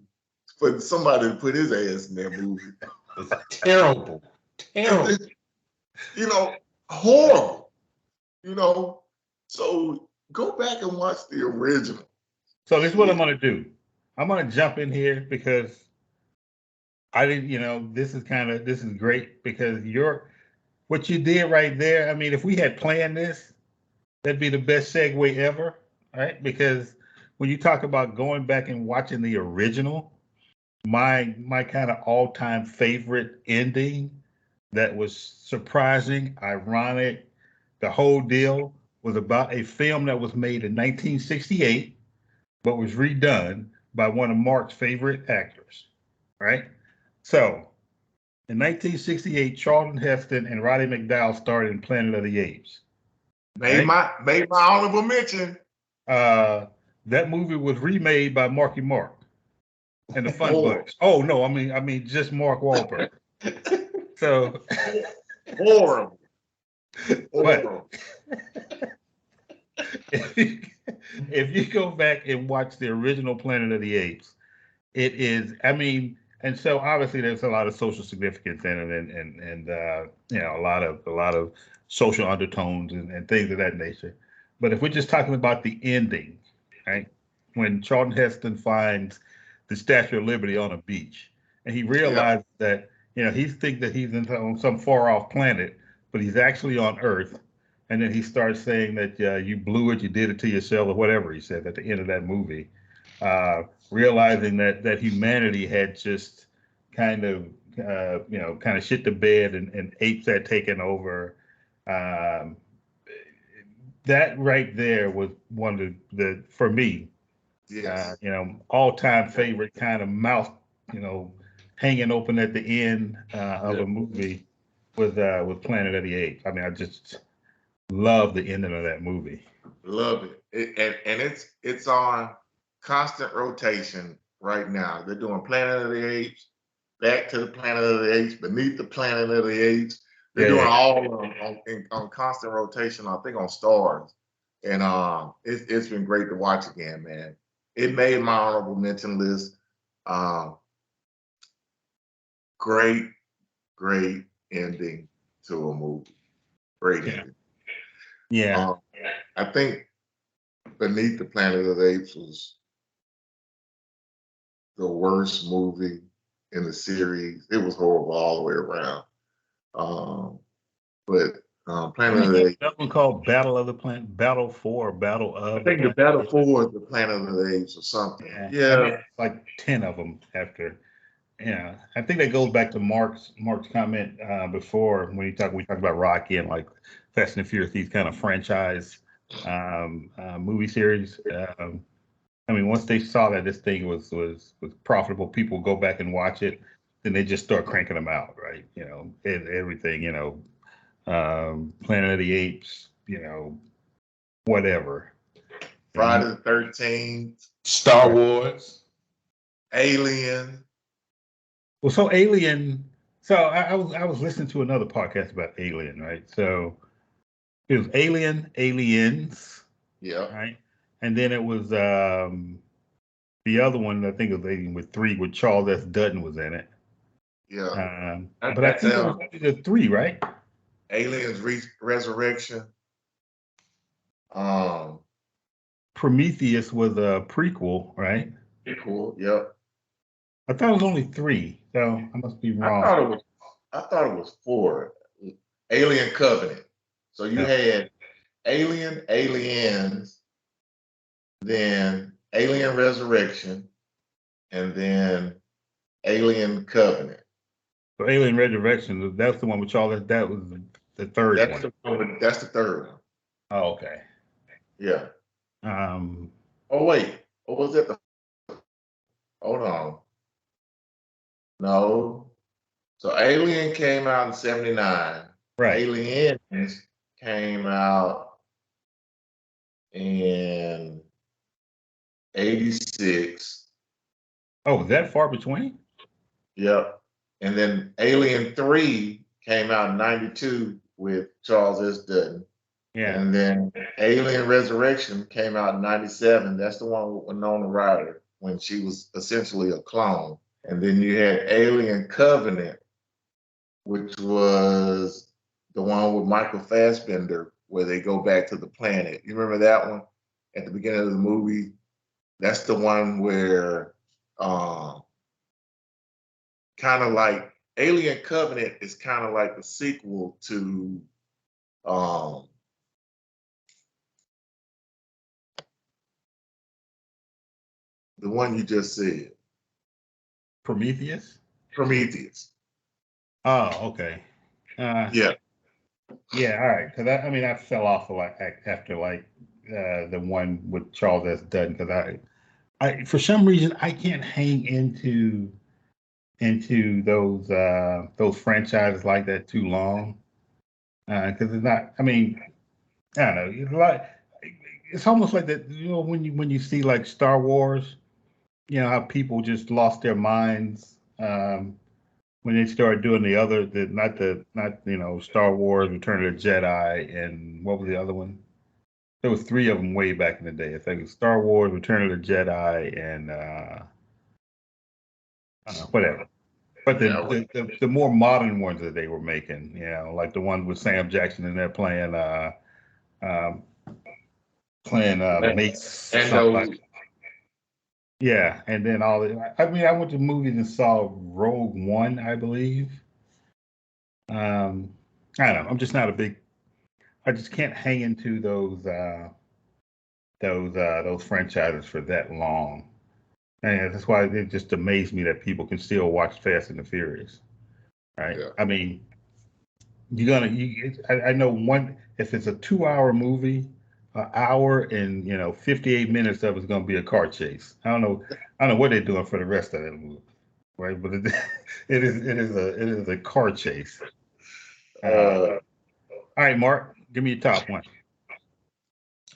for somebody to put his ass in that movie. It's terrible. Terrible. You know, horrible. You know, so go back and watch the original. So this is what I'm gonna do. I'm gonna jump in here because I didn't, this is great because what you did right there. I mean, if we had planned this, that'd be the best segue ever, right? Because when you talk about going back and watching the original, my kind of all-time favorite ending that was surprising, ironic, the whole deal was about a film that was made in 1968, but was redone by one of Mark's favorite actors, right? So in 1968, Charlton Heston and Roddy McDowall starred in Planet of the Apes. Made my honorable mention. That movie was remade by Marky Mark and the Fun Bucks. Oh no, I mean just Mark Wahlberg. So horrible. But if you go back and watch the original Planet of the Apes, it is. I mean, and so obviously there's a lot of social significance in it, and a lot of social undertones and things of that nature. But if we're just talking about the ending, right? When Charlton Heston finds the Statue of Liberty on a beach, and he realizes that he thinks that he's on some far off planet, but he's actually on Earth. And then he starts saying that you blew it, you did it to yourself, or whatever he said at the end of that movie, realizing that humanity had just kind of shit the bed and apes had taken over. That right there was one of the for me, all-time favorite kind of mouth, hanging open at the end of a movie with Planet of the Apes. I mean, I just love the ending of that movie. Love it. And it's on constant rotation right now. They're doing Planet of the Apes, Back to the Planet of the Apes, Beneath the Planet of the Apes. They're doing all of them on constant rotation, I think on Stars. And it's been great to watch again, man. It made my honorable mention list. Great ending to a movie. Great ending. Yeah. I think Beneath the Planet of the Apes was the worst movie in the series. It was horrible all the way around. But Planet of the Apes. That one called Battle of the Planet, Battle for, Battle of. I think the Battle for is the Planet of the Apes or something. Yeah. I mean, like 10 of them after. Yeah, I think that goes back to Mark's comment before when we talked about Rocky and like Fast and the Furious, these kind of franchise movie series. I mean, once they saw that this thing was profitable, people go back and watch it, then they just start cranking them out, right? You know, everything, you know, Planet of the Apes, you know, whatever. Friday And the 13th, Star Wars. Alien. well, so Alien. So I was listening to another podcast about Alien, right? So it was Alien, Aliens, Yeah. right? And then it was the other one. I think it was Alien with three, with Charles S. Dutton was in it. Yeah. But I That's think it was only the three, right? Aliens Resurrection. Um, Prometheus was a prequel, right? cool. Yep. I thought it was only three, so I must be I wrong. thought it was. I thought it was 4. Alien Covenant. So you Yeah. had Alien, Aliens, then Alien Resurrection, and then Alien Covenant. So Alien Resurrection, that's the one with Charles. That was the third one. That's the third one. Oh, okay. Yeah. Um, Oh wait. Or was it the? Hold on. No. So Alien came out in '79. right. Aliens came out in '86. Oh, was that far between? Yep. And then Alien 3 came out in '92 with Charles S. Dutton. Yeah. And then Alien Resurrection came out in '97. That's the one with Winona Ryder when she was essentially a clone. And then you had Alien Covenant, which was the one with Michael Fassbender, where they go back to the planet. You remember that one at the beginning of the movie? That's the one where kind of like Alien Covenant is kind of like the sequel to um, the one you just said, Prometheus. Prometheus. Oh, okay. Yeah. Yeah. All right. Because I mean, I fell off like after like the one with Charles S. Dutton because I for some reason I can't hang into those franchises like that too long because it's not. I mean, I don't know. It's a lot. It's almost like that. You know, when you see like Star Wars, you know how people just lost their minds when they started doing not you know Star Wars, Return of the Jedi, and what was the other one? There was three of them way back in the day. I think it was Star Wars, Return of the Jedi, and whatever. But Yeah. the more modern ones that they were making, you know, like the one with Sam Jackson and they're um, playing Mace And something those, like. Yeah, and then all the. I mean, I went to movies and saw Rogue One, I believe. I don't know. I'm just not a big. I just can't hang into those franchises for that long, and that's why it just amazed me that people can still watch Fast and the Furious. Right? yeah. I mean, I know one. If it's a 2 hour movie, an hour and 58 minutes of it's gonna be a car chase. I don't know what they're doing for the rest of that movie, right? But it is a car chase. Uh, All right, Mark, give me your top one.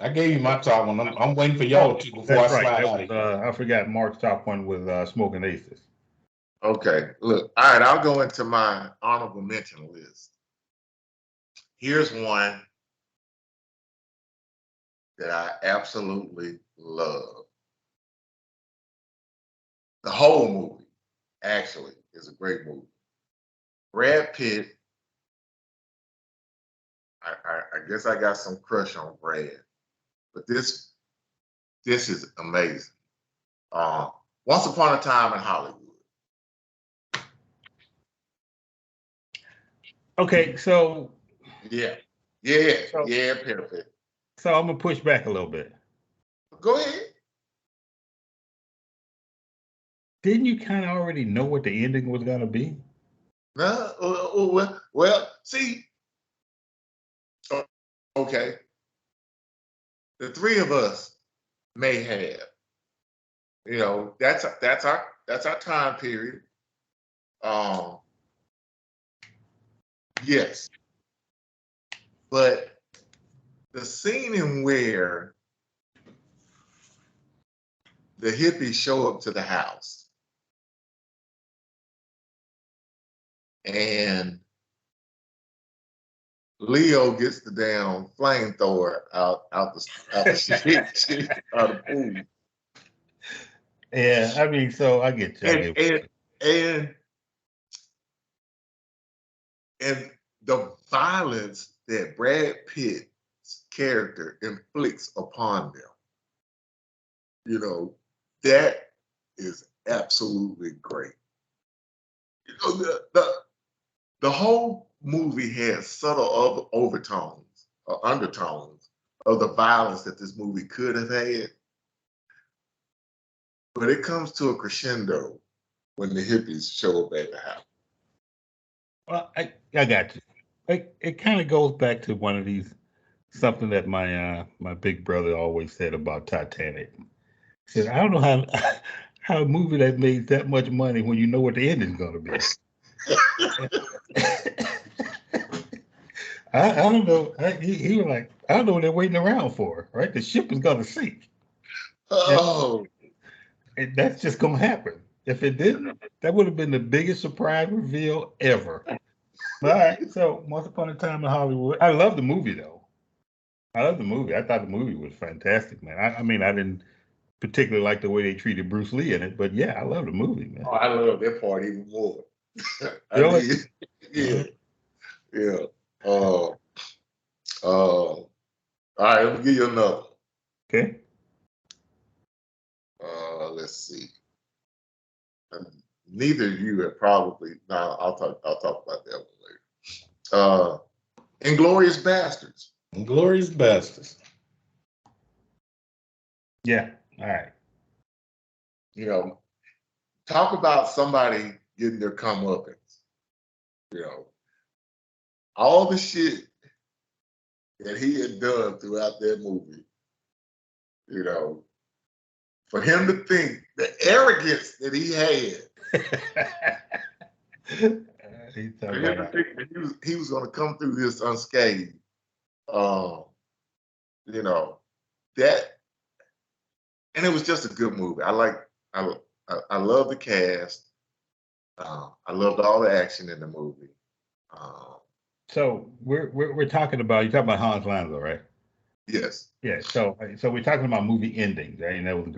I gave you my top one. I'm waiting for Oh, y'all to before I that's right. slide That out was of here. I forgot Mark's top one was Smoking Aces. okay. Look. All right. I'll go into my honorable mention list. Here's one that I absolutely love. The whole movie, actually, is a great movie. Brad Pitt. I guess I got some crush on Brad, but this is amazing. Uh, Once Upon a Time in Hollywood. Okay, so Yeah, so yeah, perfect. so I'm gonna push back a little bit. Go ahead. didn't you kind of already know what the ending was going to be? Well, see, okay, the three of us may have, that's our time period. Yes, but the scene in where the hippies show up to the house and Leo gets the damn flamethrower out the shit, out of the pool. Yeah, I mean, so I get you. And the violence that Brad Pitt's character inflicts upon them, that is absolutely great. The whole movie has subtle overtones or undertones of the violence that this movie could have had, but it comes to a crescendo when the hippies show up at the house. Well, I got you. It kind of goes back to one of these, something that my big brother always said about Titanic. He said, I don't know how a movie that made that much money when you know what the ending's going to be. I don't know. He was like, I don't know what they're waiting around for, right? The ship is going to sink. Oh. And that's just going to happen. If it didn't, that would have been the biggest surprise reveal ever. All right, so Once Upon a Time in Hollywood. I love the movie, though. I love the movie. I thought the movie was fantastic, man. I mean, I didn't particularly like the way they treated Bruce Lee in it, but yeah, I love the movie, man. Oh, I love that part even more. Really? Yeah. All right, let me give you another. Okay. Let's see. Neither of you have probably. No, I'll talk about that one later. Inglourious Basterds. Inglourious Basterds. Yeah. All right. Talk about somebody getting their comeuppance. All the shit that he had done throughout that movie. For him to think the arrogance that he had. For him to think that he was going to come through this unscathed. That, and it was just a good movie. I love the cast. I loved all the action in the movie. So we're talking about, you're talking about Hans Landau, right? Yes. Yeah. So we're talking about movie endings, right? And that was a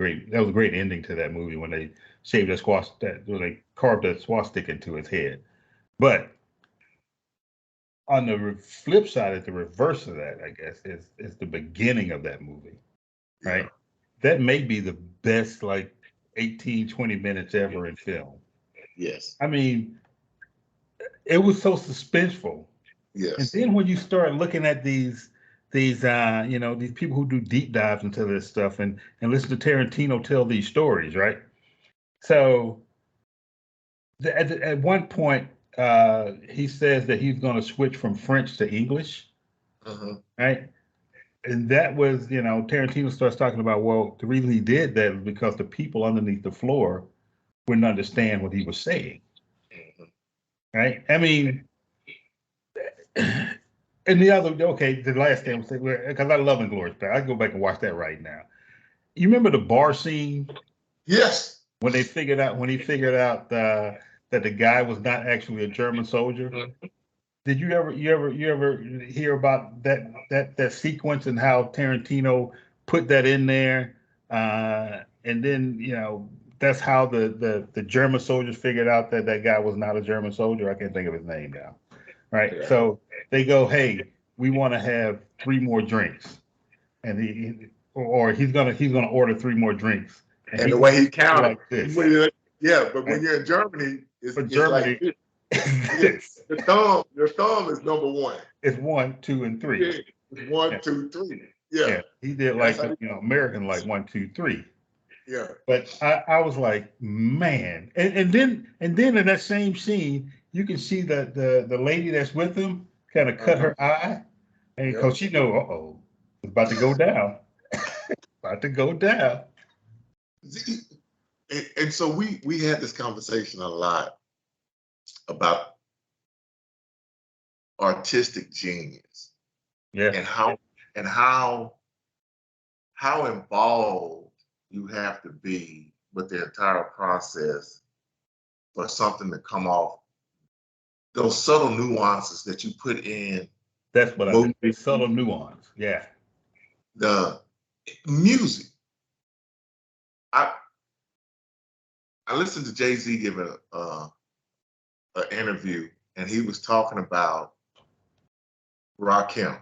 great ending to that movie when they shaved when they carved a swastika into his head. But on the flip side, at the reverse of that, I guess, is the beginning of that movie, right? Yeah. That may be the best, 18, 20 minutes ever in film. Yes. I mean, it was so suspenseful. Yes. And then when you start looking at these people who do deep dives into this stuff and listen to Tarantino tell these stories, right? So at one point, he says that he's going to switch from French to English, right? And that was, Tarantino starts talking about, well, the reason he did that is because the people underneath the floor wouldn't understand what he was saying, right? I mean, and the last thing I'm saying, because I love Inglourious Basterds, I can go back and watch that right now. You remember the bar scene? Yes. When he figured out that the guy was not actually a German soldier. Did you ever hear about that sequence and how Tarantino put that in there? And then, that's how the German soldiers figured out that guy was not a German soldier. I can't think of his name now. Right. Yeah. So they go, hey, we want to have 3 more drinks. And he's gonna order 3 more drinks. And the way he counted like this. But when you're in Germany, it's like this. Your thumb is number 1. It's 1, 2, and 3. Yeah, it's 1, 2, 3. Yeah. He did American 1, 2, 3. Yeah. But I was like, man, and then in that same scene, you can see the lady that's with him kind of cut her eye, and because she know, it's about to go down, about to go down. And so we had this conversation a lot about artistic genius Yeah, and how involved you have to be with the entire process for something to come off. Those subtle nuances that you put in that's what I movie, mean. Subtle nuance. Yeah, the music. I listened to Jay-Z give an interview, and he was talking about Rakim,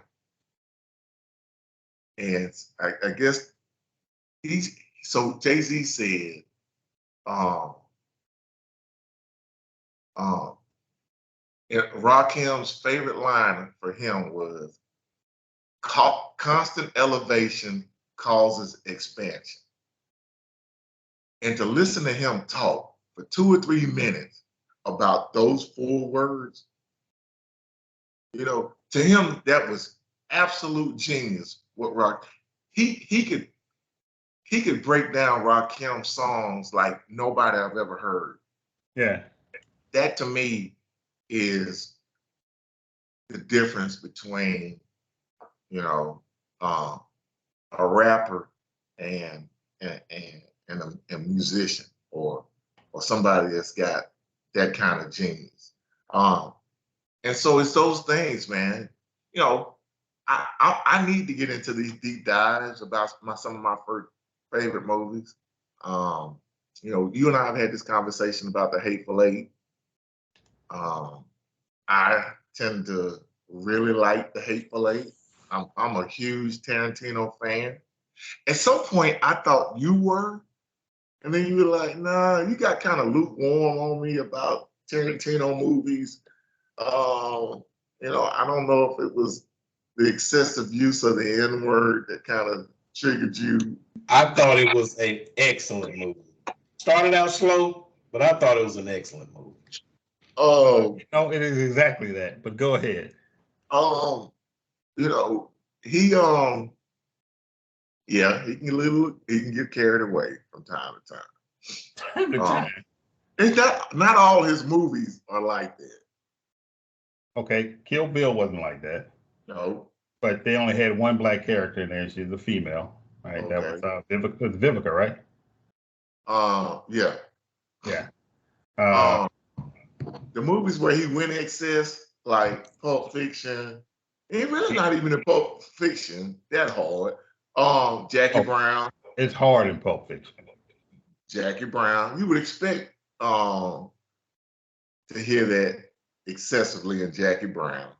and I guess Jay-Z said, um, um, Rakim's favorite line for him was, constant elevation causes expansion. And to listen to him talk for 2 or 3 minutes about those 4 words, to him that was absolute genius. He could break down Rakim's songs like nobody I've ever heard. yeah. That to me is the difference between a rapper and a musician or somebody that's got that kind of genius. And so it's those things, man. I need to get into these deep dives about some of my favorite movies. You and I have had this conversation about The Hateful Eight. I tend to really like The Hateful Eight. I'm a huge Tarantino fan. At some point, I thought you were, and then you were like, "Nah, you got kind of lukewarm on me about Tarantino movies." I don't know if it was the excessive use of the N word that kind of triggered you. I thought it was an excellent movie. Started out slow, but I thought it was an excellent movie. Oh, No, it is exactly that. But go ahead. He yeah, he can get carried away from time to time. Time to time. And not all his movies are like that. Okay, Kill Bill wasn't like that, No. but they only had one black character in there. She's a female, right? That was Okay. Vivica, right? Yeah. Yeah. The movies where he went excess, like Pulp Fiction, he really not even in Pulp Fiction that hard. Jackie Brown. It's hard in Pulp Fiction. Jackie Brown. You would expect to hear that excessively in Jackie Brown.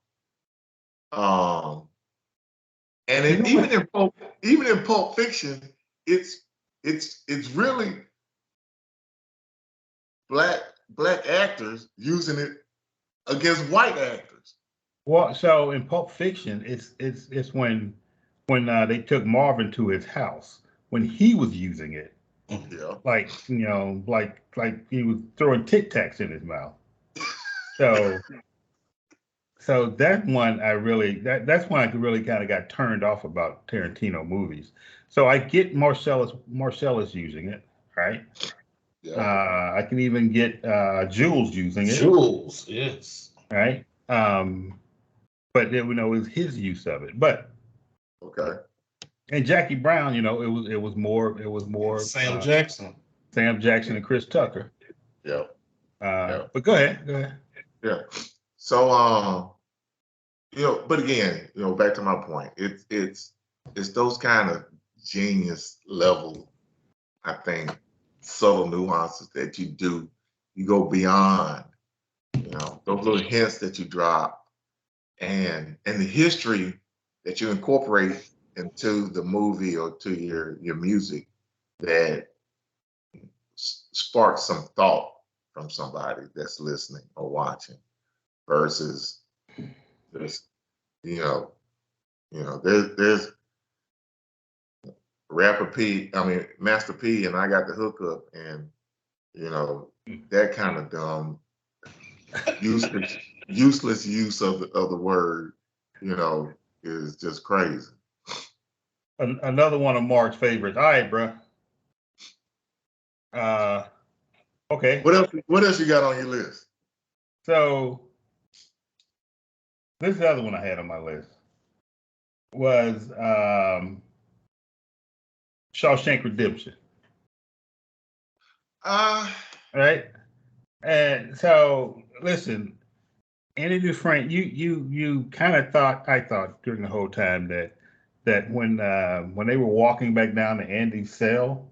And even in Pulp Fiction, it's really black actors using it against white actors. Well, so in Pulp Fiction, it's when they took Marvin to his house when he was using it, Yeah. like like he was throwing Tic Tacs in his mouth. So that one that's when I really kind of got turned off about Tarantino movies. So I get Marcellus using it, right? Yeah. I can even get Jules using it, Jules, yes. right? But it was his use of it. But Okay. and Jackie Brown, it was more Sam Jackson. Sam Jackson and Chris Tucker. Yeah. But go ahead. Yeah. So but again, back to my point, it's those kind of genius level, I think, subtle nuances that you do. You go beyond, those little hints that you drop and the history that you incorporate into the movie or to your music that sparks some thought from somebody that's listening or watching versus this, there's Master P, and I got the hookup, and that kind of dumb, useless use of the word, is just crazy. Another one of Mark's favorites. All right, bro. Okay. What else you got on your list? So this is the other one I had on my list was Shawshank Redemption. Right? And so listen, Andy Dufresne, you kind of I thought during the whole time that when they were walking back down to Andy's cell,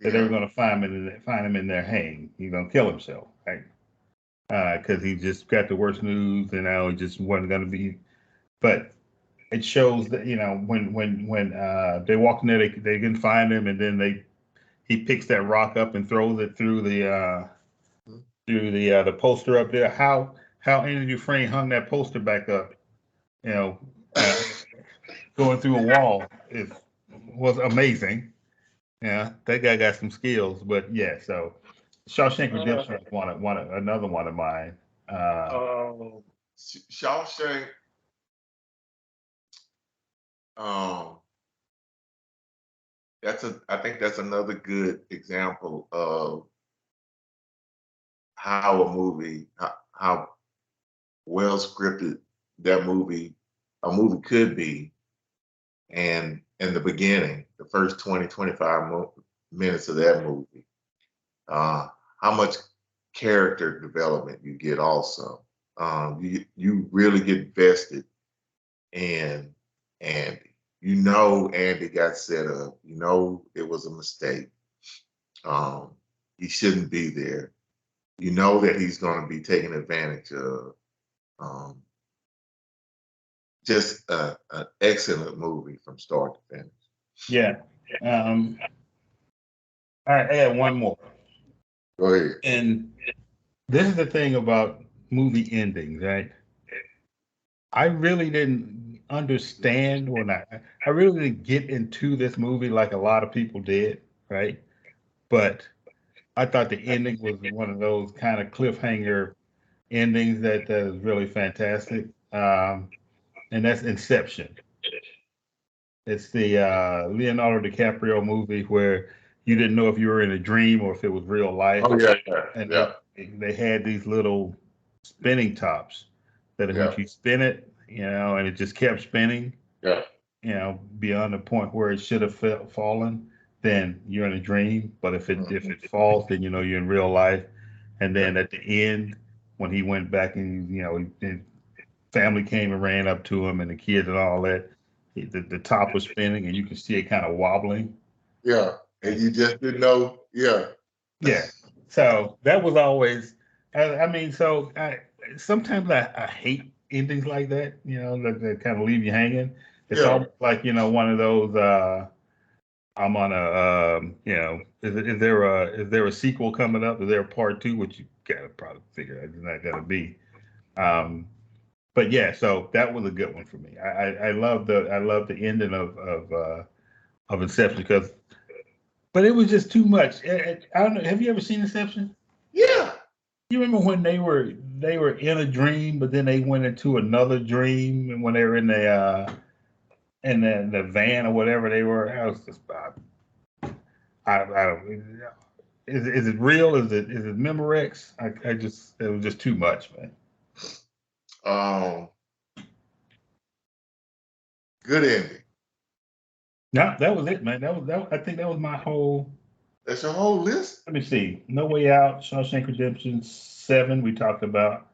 that they were going to find him in there hanging. He's going to kill himself, right? Because he just got the worst news, and now he just wasn't going to be. But it shows that when they walked in there, they didn't find him, and then he picks that rock up and throws it through the poster up there. How Andy Dufresne hung that poster back up, going through a wall was amazing. Yeah, that guy got some skills, but yeah. So Shawshank Redemption is another one of mine. Shawshank. I think that's another good example of how how well scripted a movie could be. And in the beginning, the first 20, 25 minutes of that movie, how much character development you get also. You really get vested in Andy. Andy got set up. It was a mistake. He shouldn't be there. That he's going to be taken advantage of. Just an excellent movie from start to finish. Yeah. All right, I got one more. Go ahead. And this is the thing about movie endings, right? I really didn't understand I really didn't get into this movie like a lot of people did, right? But I thought the ending was one of those kind of cliffhanger endings that is really fantastic. And that's Inception. It's the Leonardo DiCaprio movie where you didn't know if you were in a dream or if it was real life. Oh yeah, And yeah. they had these little spinning tops that if you spin it, and it just kept spinning, beyond the point where it should have fallen, then you're in a dream. But if it falls, then you're in real life. And then at the end, when he went back and his family came and ran up to him and the kids and all that, the top was spinning and you could see it kind of wobbling. Yeah, and you just didn't know. Yeah. Yeah. So that was always. Sometimes I hate endings like that. That kind of leave you hanging. It's almost like one of those. I'm on a. Is there a sequel coming up? Is there a part 2? Which you gotta probably figure out. It's not gonna be. But yeah, so that was a good one for me. I love the ending of Inception but it was just too much. I don't know. Have you ever seen Inception? Yeah. You remember when they were in a dream, but then they went into another dream, and when they were in the van or whatever they were, I was just I don't. Is it real? Is it Memorex? It was just too much, man. Good ending. No, that was it, man. That I think that was my whole. That's your whole list? Let me see. No Way Out, Shawshank Redemption, 7 we talked about.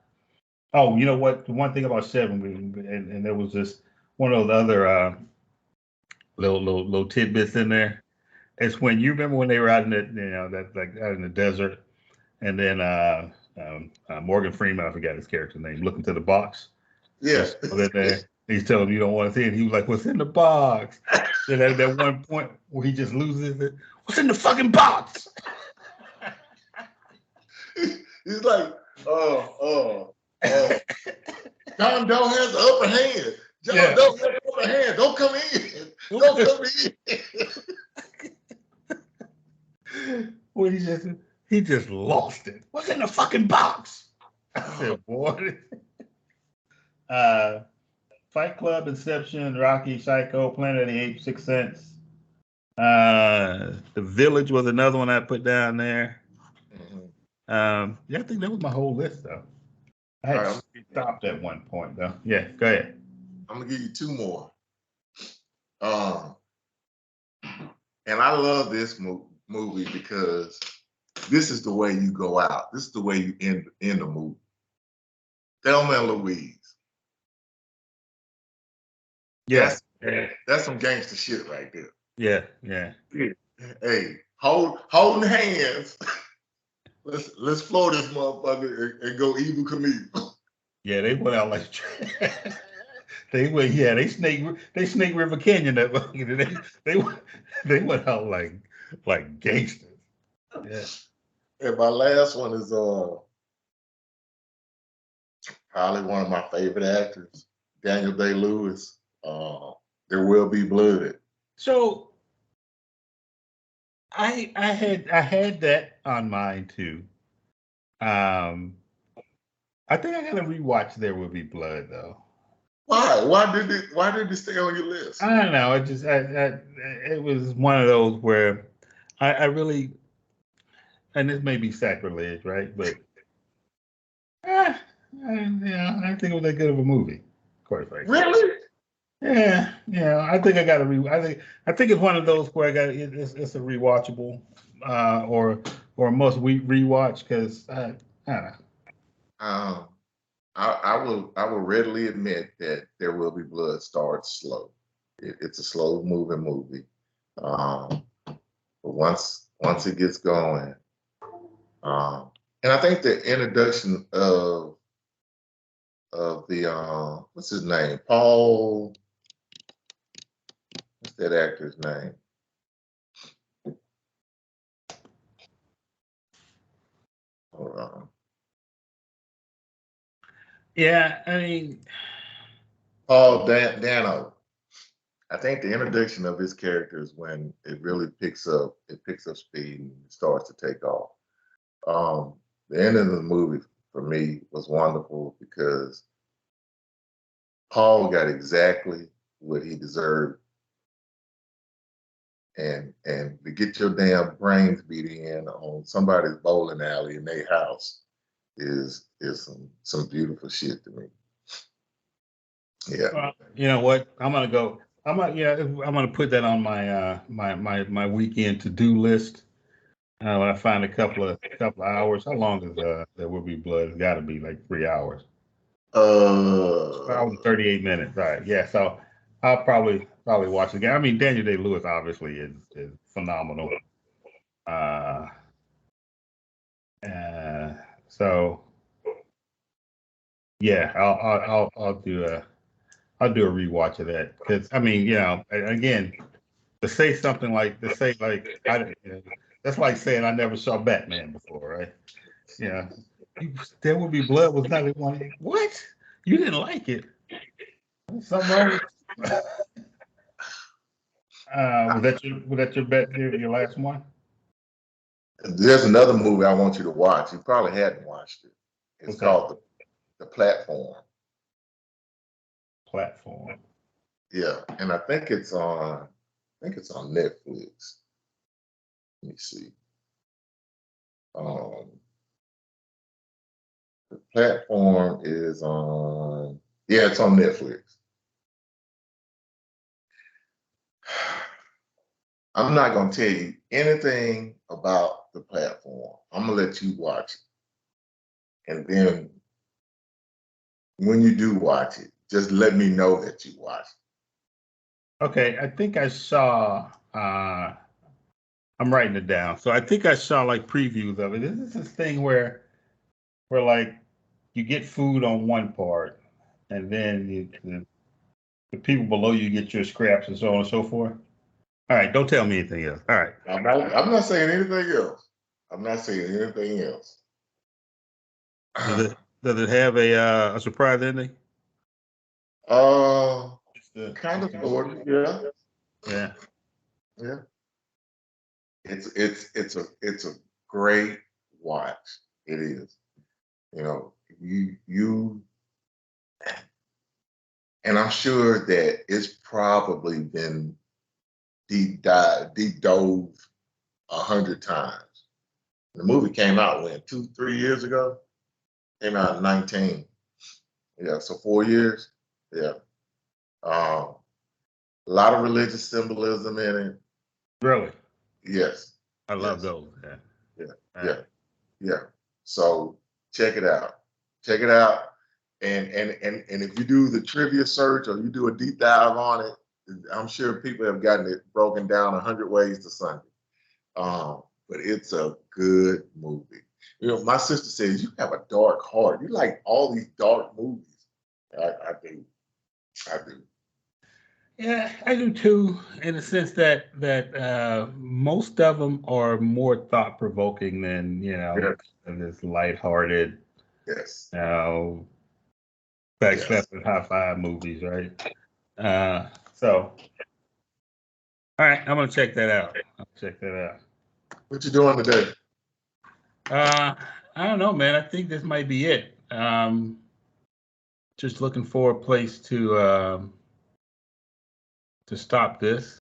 Oh, you know what? The one thing about 7, and there was just one of those other little tidbits in there. It's when you remember when they were out in out in the desert, and then Morgan Freeman, I forgot his character name, looking to the box. Yes. He's telling him you don't want to see it. He was like, "What's in the box?" And at that one point where he just loses it, "What's in the fucking box?" He's like, John Doe has the upper hand. John Doe has the upper hand. Don't come in. Don't come in. he just lost it. What's in the fucking box? I said, boy. Fight Club, Inception, Rocky, Psycho, Planet of the Apes, Sixth Sense. The Village was another one I put down there. Yeah, I think that was my whole list though. I had stopped at one point though. Yeah, go ahead. I'm gonna give you two more. And I love this movie because this is the way you go out. This is the way you end the movie. Thelma and Louise. Yes. That's some gangster shit right there. Yeah. Hey, holding hands. Let's floor this motherfucker and go Evil Knievel. Yeah, they went out like they snake River Canyon that they went out like gangsters. Yeah. And my last one is probably one of my favorite actors, Daniel Day-Lewis. There Will Be Blood. So I had that on mine too. I think I gotta rewatch There Will Be Blood though. Why? Why did it stay on your list? I don't know. It was one of those where I really, and this may be sacrilege, right? But I didn't think it was that good of a movie. Of course, right? Really? Yeah. I think I got to I think it's one of those where it's a rewatchable, or must rewatch because I don't know. I will readily admit that There Will Be Blood starts slow. It's a slow moving movie. But once it gets going, and I think the introduction of the what's his name? Paul. What's that actor's name? Hold on. Yeah, I mean, Paul Dano. I think the introduction of his character is when it really picks up speed and starts to take off. The end of the movie for me was wonderful because Paul got exactly what he deserved. And to get your damn brains beat in on somebody's bowling alley in their house is some beautiful shit to me. Yeah. well, you know what? I'm gonna put that on my my weekend to-do list. When I find a couple of hours. How long is There Will Be Blood? It's got to be like 3 hours. Hours and 38 minutes. Right. Yeah. So I'll probably watch it again. I mean, Daniel Day-Lewis obviously is phenomenal. So yeah, I'll do a rewatch of that because I mean, again, to say that's like saying I never saw Batman before, right? Yeah. There Will Be Blood was not one. What? You didn't like it? Something wrong with was that your last one? There's another movie I want you to watch. You probably hadn't watched it. It's called The Platform. Platform. Yeah, and I think it's on Netflix. Let me see. The Platform is on. Yeah, it's on Netflix. I'm not gonna tell you anything about The Platform. I'm gonna let you watch it, and then when you do watch it, just let me know that you watched it. Okay, I think I saw. I'm writing it down. So I think I saw like previews of it. This is this thing where like you get food on one part, and then the people below you get your scraps and so on and so forth. All right, don't tell me anything else. All right. I'm not saying anything else. I'm not saying anything else. Does it have a surprise ending? Kind of, sort of, yeah. Yeah. Yeah. It's a great watch. It is. You know, you and I'm sure that it's probably been deep dove 100 times. The movie came out when 2-3 years ago. Came out in 19. Yeah, so 4 years. Yeah. A lot of religious symbolism in it. Really? Yes. I love Yes. those. Yeah. Yeah. Yeah. Yeah. So check it out. Check it out. And if you do the trivia search or you do a deep dive on it, I'm sure people have gotten it broken down 100 ways to Sunday. But it's a good movie. You know, my sister says you have a dark heart. You like all these dark movies. I do. I do. Yeah, I do too, in the sense that most of them are more thought provoking than Yeah. this lighthearted, Yes. you know, Yes. backslapping high five movies, right? So, all right, I'm gonna check that out. I'll check that out. What you doing today? I don't know, man. I think this might be it. Just looking for a place to stop this.